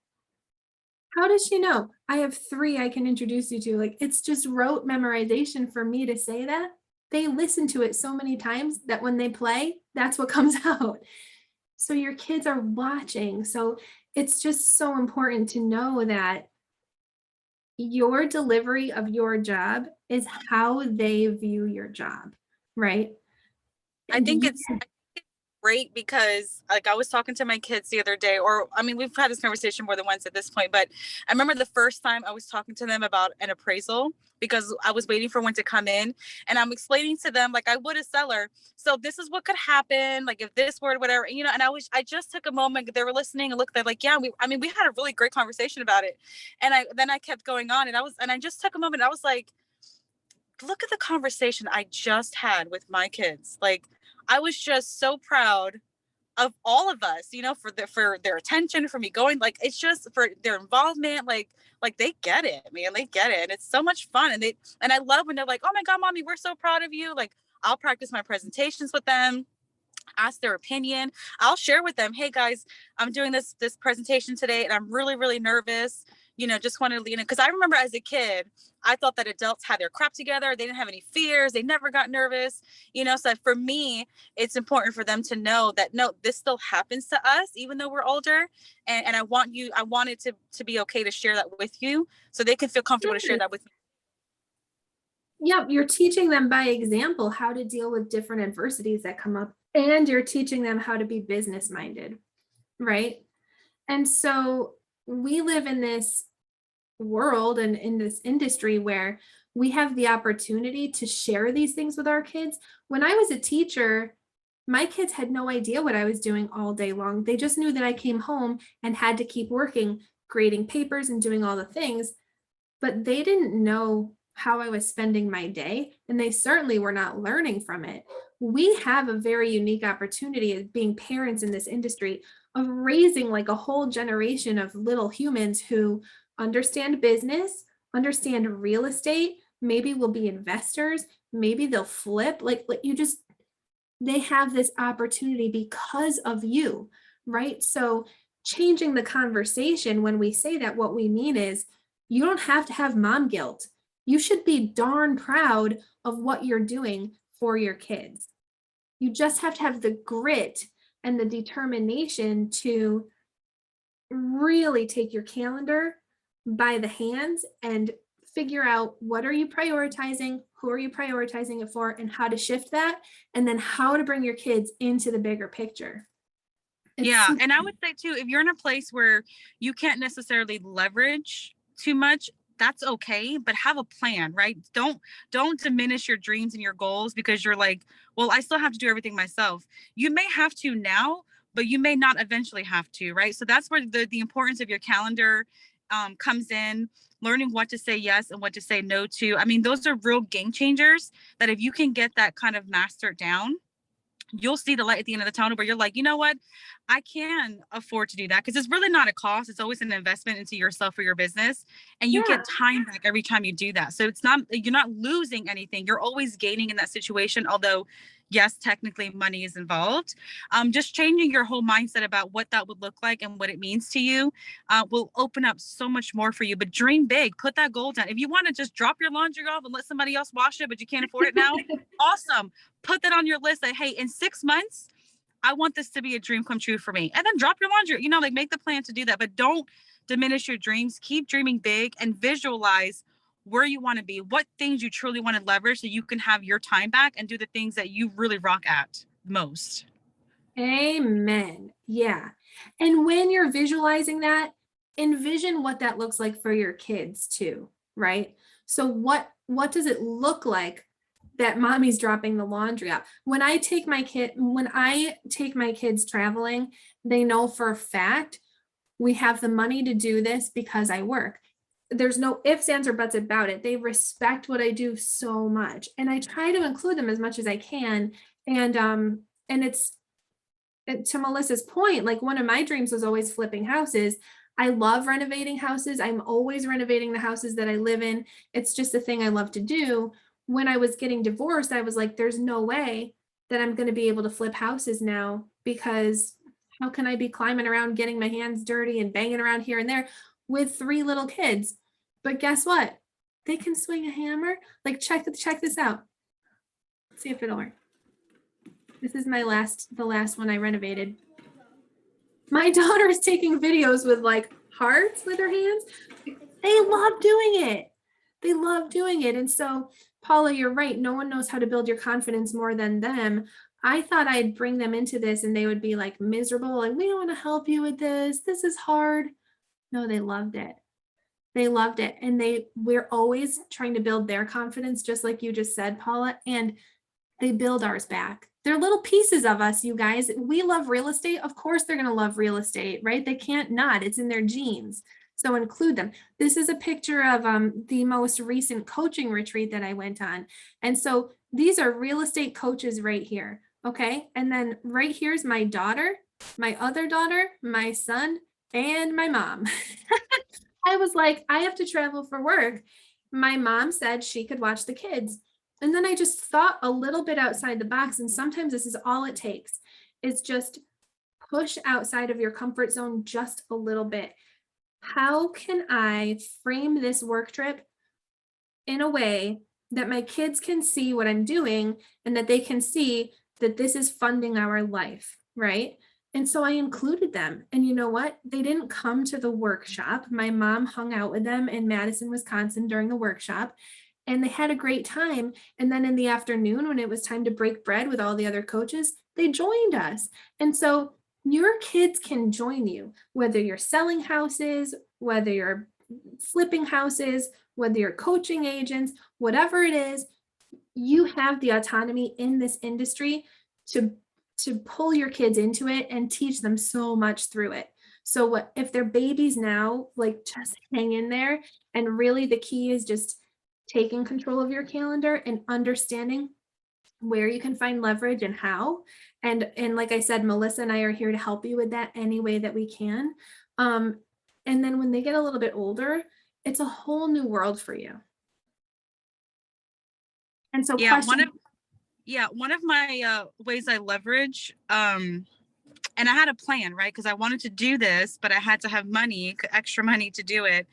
How does she know? I have 3 I can introduce you to. Like, it's just rote memorization for me to say that. They listen to it so many times that when they play, that's what comes out. So your kids are watching. So it's just so important to know that your delivery of your job is how they view your job, right? I think it's great because, like, I was talking to my kids the other day, or I mean, we've had this conversation more than once at this point, but I remember the first time I was talking to them about an appraisal because I was waiting for one to come in, and I'm explaining to them, like I would a seller, so this is what could happen, like if this were whatever, you know, and I just took a moment, they were listening and looked at like, yeah, we had a really great conversation about it. And I kept going on, and I just took a moment, I was like, look at the conversation I just had with my kids. Like, I was just so proud of all of us, you know, for their attention, for me going, like, it's just for their involvement, like they get it, man, they get it, and it's so much fun. And I love when they're like, oh my God, mommy, we're so proud of you. Like, I'll practice my presentations with them, ask their opinion. I'll share with them, hey guys, I'm doing this presentation today and I'm really, really nervous. You know, just wanted to, you know, because I remember as a kid, I thought that adults had their crap together. They didn't have any fears. They never got nervous. You know, so for me, it's important for them to know that no, this still happens to us, even though we're older. And I want it to be okay to share that with you, so they can feel comfortable to share that with me. Yep, you're teaching them by example how to deal with different adversities that come up, and you're teaching them how to be business minded, right? And so we live in this world and in this industry where we have the opportunity to share these things with our kids. When I was a teacher, my kids had no idea what I was doing all day long. They just knew that I came home and had to keep working, grading papers and doing all the things, but they didn't know how I was spending my day, and they certainly were not learning from it. We have a very unique opportunity as being parents in this industry of raising like a whole generation of little humans who understand business, understand real estate, maybe will be investors, maybe they'll flip. Like you just, they have this opportunity because of you, right? So changing the conversation when we say that, what we mean is you don't have to have mom guilt. You should be darn proud of what you're doing for your kids. You just have to have the grit and the determination to really take your calendar by the hands and figure out what are you prioritizing, who are you prioritizing it for, and how to shift that, and then how to bring your kids into the bigger picture. Yeah, and I would say too, if you're in a place where you can't necessarily leverage too much, that's okay, but have a plan, right? Don't diminish your dreams and your goals because you're like, well, I still have to do everything myself. You may have to now, but you may not eventually have to, right? So that's where the importance of your calendar comes in, learning what to say yes and what to say no to. I mean, those are real game changers that if you can get that kind of mastered down, you'll see the light at the end of the tunnel where you're like, you know what, I can afford to do that because it's really not a cost. It's always an investment into yourself or your business. And you get time back every time you do that. So it's not, you're not losing anything. You're always gaining in that situation. Although, yes, technically money is involved. Just changing your whole mindset about what that would look like and what it means to you will open up so much more for you. But dream big, put that goal down. If you want to just drop your laundry off and let somebody else wash it, but you can't afford it now, awesome. Put that on your list that, hey, in 6 months, I want this to be a dream come true for me. And then drop your laundry, you know, like make the plan to do that, but don't diminish your dreams. Keep dreaming big and visualize where you want to be, what things you truly want to leverage so you can have your time back and do the things that you really rock at most. Amen. Yeah. And when you're visualizing that, envision what that looks like for your kids too, right? So what does it look like that mommy's dropping the laundry out? When I take my kids traveling, they know for a fact we have the money to do this because I work. There's no ifs, ands, or buts about it. They respect what I do so much. And I try to include them as much as I can. And it's, to Melissa's point, like one of my dreams was always flipping houses. I love renovating houses. I'm always renovating the houses that I live in. It's just a thing I love to do. When I was getting divorced, I was like, there's no way that I'm going to be able to flip houses now, because how can I be climbing around, getting my hands dirty and banging around here and there with 3 little kids? But guess what? They can swing a hammer. Like check this out. Let's see if it'll work. This is the last one I renovated. My daughter is taking videos with like hearts with her hands. They love doing it. They love doing it. And so, Paula, you're right. No one knows how to build your confidence more than them. I thought I'd bring them into this and they would be like miserable. Like, we don't want to help you with this. This is hard. No, they loved it. They loved it. And we're always trying to build their confidence, just like you just said, Paula, and they build ours back. They're little pieces of us, you guys. We love real estate. Of course, they're going to love real estate, right? They can't not. It's in their genes. So include them. This is a picture of the most recent coaching retreat that I went on. And so these are real estate coaches right here. Okay. And then right here's my daughter, my other daughter, my son, and my mom. I was like, I have to travel for work. My mom said she could watch the kids. And then I just thought a little bit outside the box. And sometimes this is all it takes, is just push outside of your comfort zone just a little bit. How can I frame this work trip in a way that my kids can see what I'm doing and that they can see that this is funding our life, right? And so I included them. And you know what? They didn't come to the workshop. My mom hung out with them in Madison, Wisconsin during the workshop, and they had a great time. And then in the afternoon, when it was time to break bread with all the other coaches, they joined us. And so your kids can join you, whether you're selling houses, whether you're flipping houses, whether you're coaching agents, whatever it is, you have the autonomy in this industry to pull your kids into it and teach them so much through it. So what if they're babies now, like just hang in there. And really the key is just taking control of your calendar and understanding where you can find leverage and how. And like I said, Melissa and I are here to help you with that any way that we can. And then when they get a little bit older, it's a whole new world for you. And so one of my ways I leverage, and I had a plan, right? Because I wanted to do this, but I had to have money, extra money to do it,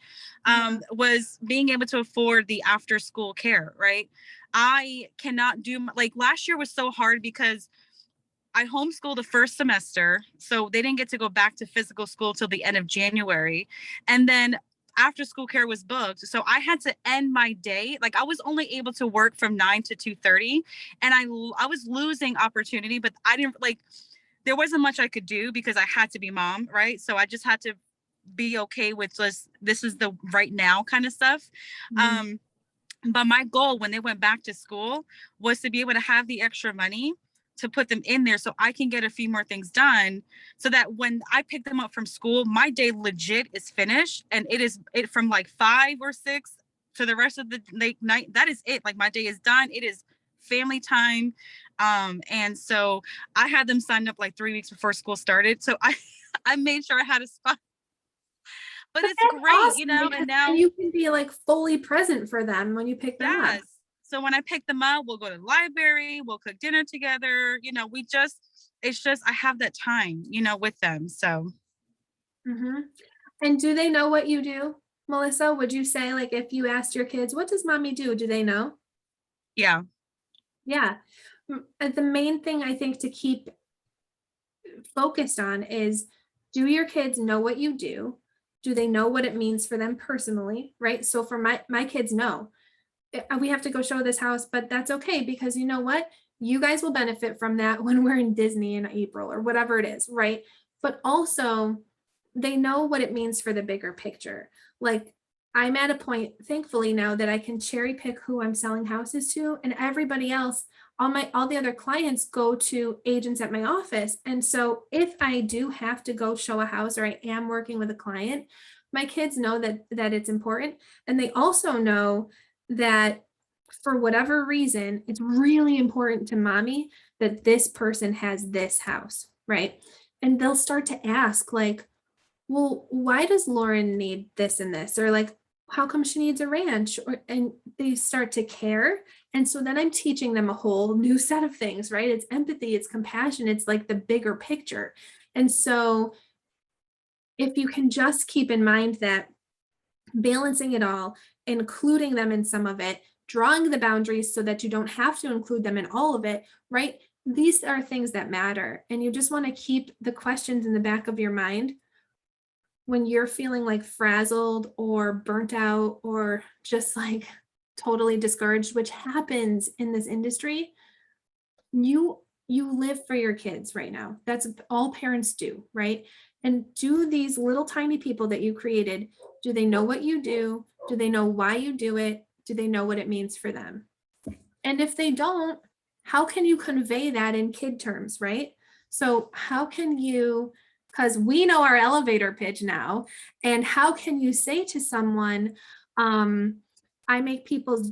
was being able to afford the after school care, right? I cannot do, like last year was so hard because I homeschooled the first semester, so they didn't get to go back to physical school till the end of January. And then after school care was booked, so I had to end my day. Like I was only able to work from 9 to 2:30, and I was losing opportunity, but I didn't there wasn't much I could do because I had to be mom, right? So I just had to be okay with just, this is the right now kind of stuff. But my goal when they went back to school was to be able to have the extra money to put them in there so I can get a few more things done, so that when I pick them up from school, my day legit is finished, and it from like 5 or 6 to the rest of the night. That is it. Like my day is done. It is family time. And so I had them signed up like 3 weeks before school started. So I made sure I had a spot. But it's great, awesome, and now you can be like fully present for them when you pick them up. So when I pick them up, we'll go to the library, we'll cook dinner together. It's just, I have that time, with them. So. And do they know what you do, Melissa? Would you say, like, if you asked your kids, what does mommy do? Do they know? Yeah. Yeah. The main thing I think to keep focused on is, do your kids know what you do? Do they know what it means for them personally? Right. So for my kids know, we have to go show this house, but that's okay, because you know what? You guys will benefit from that when we're in Disney in April or whatever it is, right? But also they know what it means for the bigger picture. Like I'm at a point, thankfully, now that I can cherry pick who I'm selling houses to, and everybody else, all the other clients go to agents at my office. And so if I do have to go show a house or I am working with a client, my kids know that it's important. And they also know that for whatever reason, it's really important to mommy that this person has this house, right? And they'll start to ask like, well, why does Lauren need this and this? Or like, how come she needs a ranch? And they start to care. And so then I'm teaching them a whole new set of things, right? It's empathy, it's compassion, it's like the bigger picture. And so if you can just keep in mind that balancing it all, including them in some of it, drawing the boundaries so that you don't have to include them in all of it, right? These are things that matter. And you just want to keep the questions in the back of your mind when you're feeling like frazzled or burnt out or just like totally discouraged, which happens in this industry. You live for your kids right now. That's all parents do, right? And do these little tiny people that you created, do they know what you do? Do they know why you do it? Do they know what it means for them? And if they don't, how can you convey that in kid terms, right? So how can you because we know our elevator pitch now. And how can you say to someone, I make people's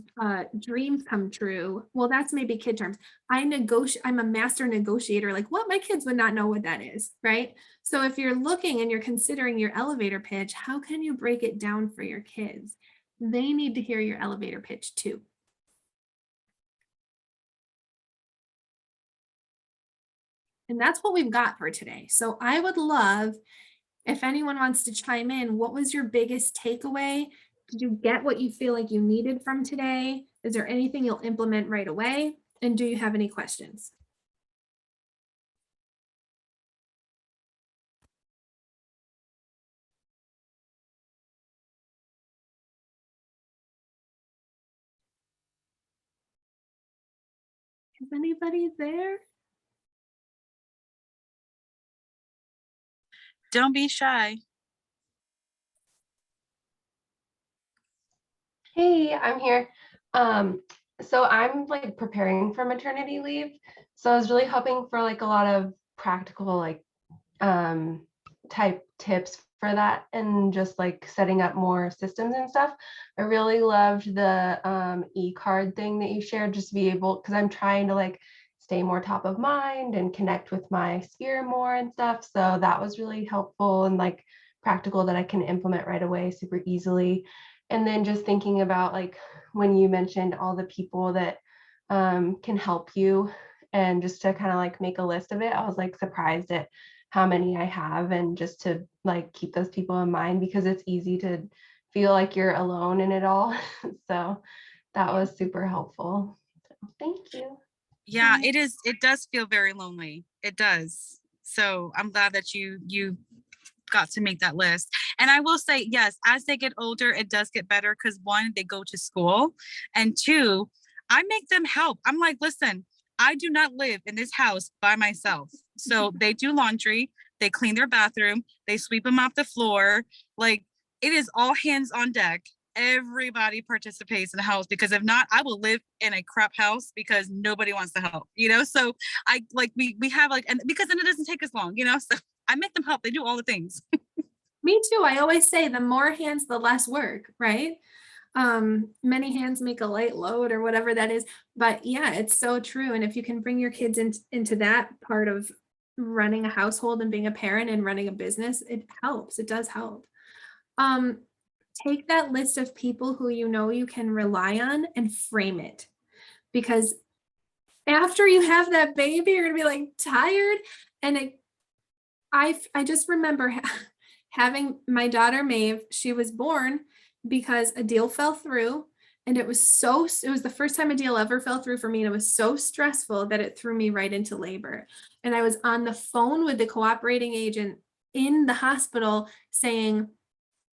dreams come true? Well, that's maybe kid terms. I'm a master negotiator. Like, what? My kids would not know what that is, right? So if you're looking and you're considering your elevator pitch, how can you break it down for your kids? They need to hear your elevator pitch too. And that's what we've got for today. So I would love if anyone wants to chime in. What was your biggest takeaway? Did you get what you feel like you needed from today? Is there anything you'll implement right away? And do you have any questions? Is anybody there? Don't be shy. Hey, I'm here. So I'm like preparing for maternity leave. So I was really hoping for like a lot of practical like type tips for that and just like setting up more systems and stuff. I really loved the e-card thing that you shared, just to be able, because I'm trying to like stay more top of mind and connect with my sphere more and stuff. So that was really helpful and like practical that I can implement right away super easily. And then just thinking about like when you mentioned all the people that can help you, and just to kind of like make a list of it, I was like surprised at how many I have, and just to like keep those people in mind, because it's easy to feel like you're alone in it all. So that was super helpful. So, thank you. Yeah, it is. It does feel very lonely. It does. So I'm glad that you got to make that list. And I will say, yes, as they get older, it does get better because one, they go to school, and two, I make them help. I'm like, listen, I do not live in this house by myself. So they do laundry, they clean their bathroom, they sweep them off the floor. Like, it is all hands on deck. Everybody participates in the house, because if not, I will live in a crap house because nobody wants to help, you know? So I like, we have like, and because then it doesn't take as long, you know? So I make them help. They do all the things. Me too. I always say the more hands, the less work, right? Many hands make a light load, or whatever that is. But yeah, it's so true. And if you can bring your kids into that part of running a household and being a parent and running a business, it helps. It does help. Take that list of people who you know you can rely on and frame it. Because after you have that baby, you're gonna be like tired. And I just remember having my daughter Maeve. She was born because a deal fell through, and it was the first time a deal ever fell through for me, and it was so stressful that it threw me right into labor. And I was on the phone with the cooperating agent in the hospital saying,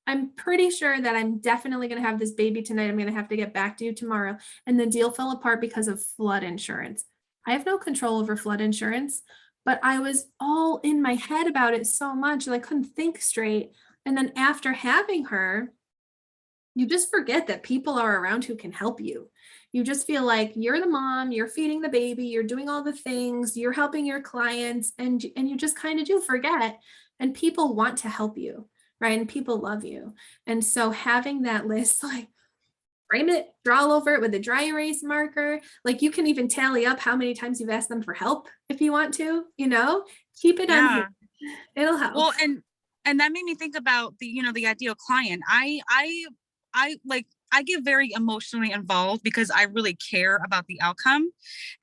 I'm pretty sure that I'm definitely going to have this baby tonight. I'm going to have to get back to you tomorrow. And the deal fell apart because of flood insurance. I have no control over flood insurance, but I was all in my head about it so much that I couldn't think straight. And then after having her, you just forget that people are around who can help you. You just feel like you're the mom, you're feeding the baby, you're doing all the things, you're helping your clients, and you just kind of do forget. And people want to help you, right? And people love you. And so having that list, like, frame it, draw all over it with a dry erase marker. Like, you can even tally up how many times you've asked them for help if you want to, keep it on here. It'll help. Well, and that made me think about the ideal client. I get very emotionally involved because I really care about the outcome.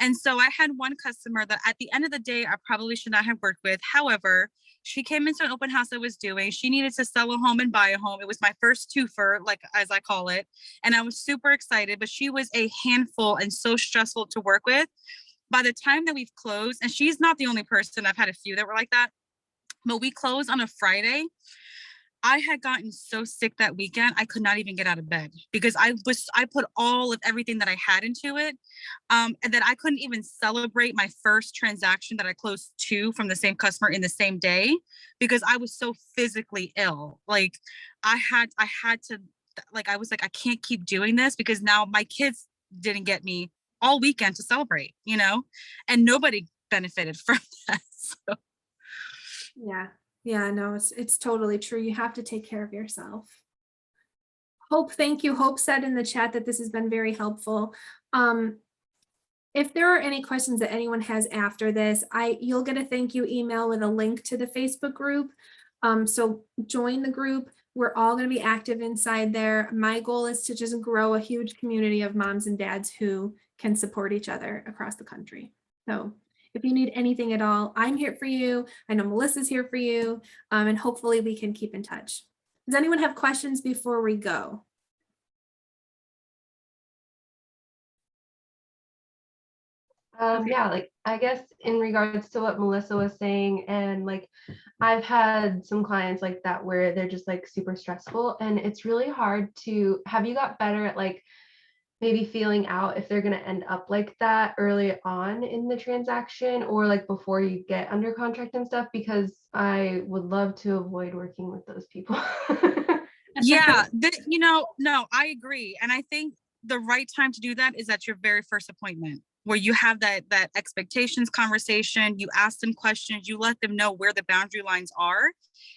And so I had one customer that at the end of the day, I probably should not have worked with. However, she came into an open house I was doing. She needed to sell a home and buy a home. It was my first twofer, like, as I call it. And I was super excited, but she was a handful and so stressful to work with. By the time that we've closed, and she's not the only person, I've had a few that were like that, but we closed on a Friday. I had gotten so sick that weekend, I could not even get out of bed because I put all of everything that I had into it. And that I couldn't even celebrate my first transaction that I closed two from the same customer in the same day because I was so physically ill. Like, I had to, like, I was like, I can't keep doing this because now my kids didn't get me all weekend to celebrate, and nobody benefited from that. So. Yeah. Yeah, no, it's totally true. You have to take care of yourself. Hope, thank you. Hope said in the chat that this has been very helpful. If there are any questions that anyone has after this, you'll get a thank you email with a link to the Facebook group. So join the group. We're all going to be active inside there. My goal is to just grow a huge community of moms and dads who can support each other across the country. So if you need anything at all, I'm here for you. I know Melissa's here for you, and hopefully we can keep in touch. Does anyone have questions before we go? Yeah, like I guess in regards to what Melissa was saying, and like I've had some clients like that where they're just like super stressful, and it's really hard to, have you got better at like maybe feeling out if they're going to end up like that early on in the transaction, or like before you get under contract and stuff? Because I would love to avoid working with those people. Yeah, no, I agree. And I think the right time to do that is at your very first appointment, where you have that expectations conversation, you ask them questions, you let them know where the boundary lines are.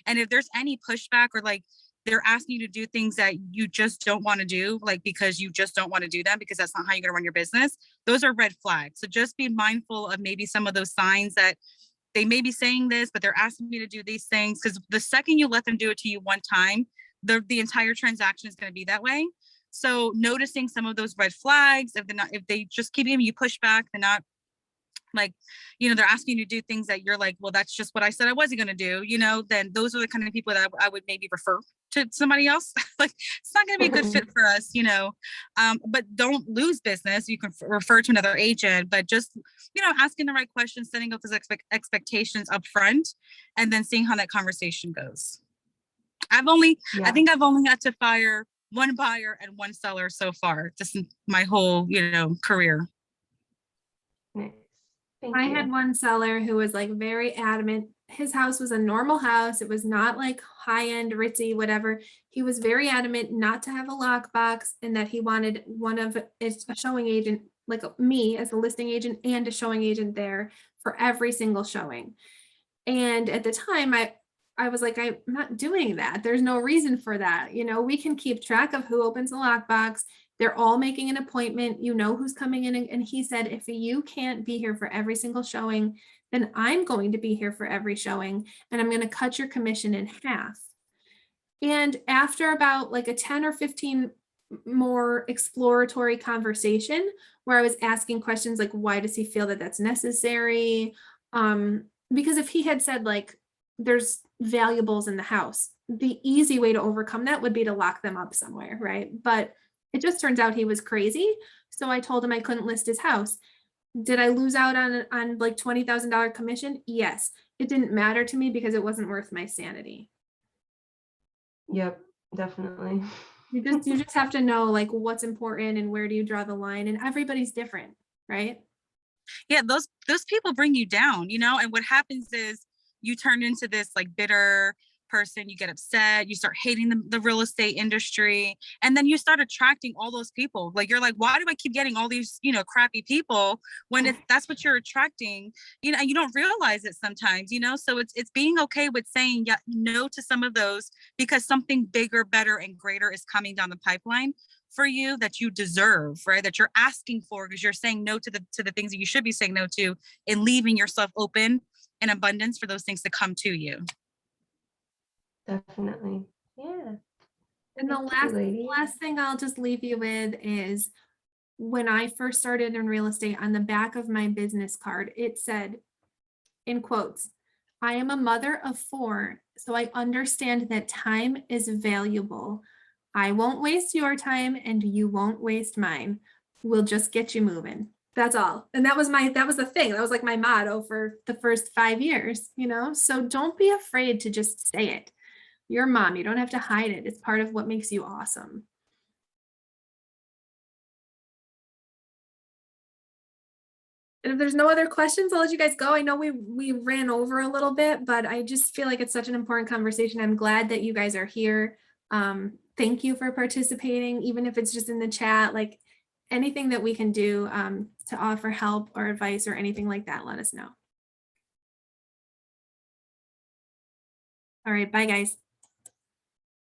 And if there's any pushback, or like they're asking you to do things that you just don't want to do, like because you just don't want to do them, because that's not how you're going to run your business, those are red flags. So just be mindful of maybe some of those signs that they may be saying this, but they're asking me to do these things. Because the second you let them do it to you one time, the entire transaction is going to be that way. So noticing some of those red flags, if they just keep giving you pushback, they're not like, they're asking you to do things that you're like, well, that's just what I said I wasn't going to do, then those are the kind of people that I would maybe refer to somebody else. Like, it's not going to be a good fit for us, but don't lose business. You can refer to another agent, but just, asking the right questions, setting up those expectations up front, and then seeing how that conversation goes. I think I've only had to fire one buyer and one seller so far, just in my whole, career. Nice. I had one seller who was like very adamant. His house was a normal house. It was not like high-end, ritzy, whatever. He was very adamant not to have a lockbox, and that he wanted one of a showing agent, like me as a listing agent, and a showing agent there for every single showing. And at the time, I was like, I'm not doing that. There's no reason for that. We can keep track of who opens the lockbox. They're all making an appointment. Who's coming in. And he said, if you can't be here for every single showing, then I'm going to be here for every showing, and I'm going to cut your commission in half. And after about like a 10 or 15 more exploratory conversation, where I was asking questions like, why does he feel that that's necessary? Because if he had said like, there's valuables in the house, the easy way to overcome that would be to lock them up somewhere, right? But it just turns out he was crazy. So I told him I couldn't list his house. Did I lose out on like $20,000 commission? Yes. It didn't matter to me because it wasn't worth my sanity. Yep, definitely. You just have to know like what's important and where do you draw the line, and everybody's different, right? Yeah, those people bring you down, and what happens is you turn into this like bitter person, you get upset, you start hating the real estate industry, and then you start attracting all those people. Like, you're like, why do I keep getting all these, crappy people, when that's what you're attracting, and you don't realize it sometimes, so it's being okay with saying no to some of those, because something bigger, better, and greater is coming down the pipeline for you, that you deserve, right? That you're asking for, because you're saying no to the things that you should be saying no to, and leaving yourself open in abundance for those things to come to you. Definitely. Yeah. And the last thing I'll just leave you with is, when I first started in real estate, on the back of my business card, it said, in quotes, I am a mother of 4, so I understand that time is valuable. I won't waste your time and you won't waste mine. We'll just get you moving. That's all. And that was the thing. That was like my motto for the first 5 years, So don't be afraid to just say it. You're a mom. You don't have to hide it. It's part of what makes you awesome. And if there's no other questions, I'll let you guys go. I know we ran over a little bit, but I just feel like it's such an important conversation. I'm glad that you guys are here. Thank you for participating, even if it's just in the chat. Like, anything that we can do to offer help or advice or anything like that, let us know. All right, bye guys.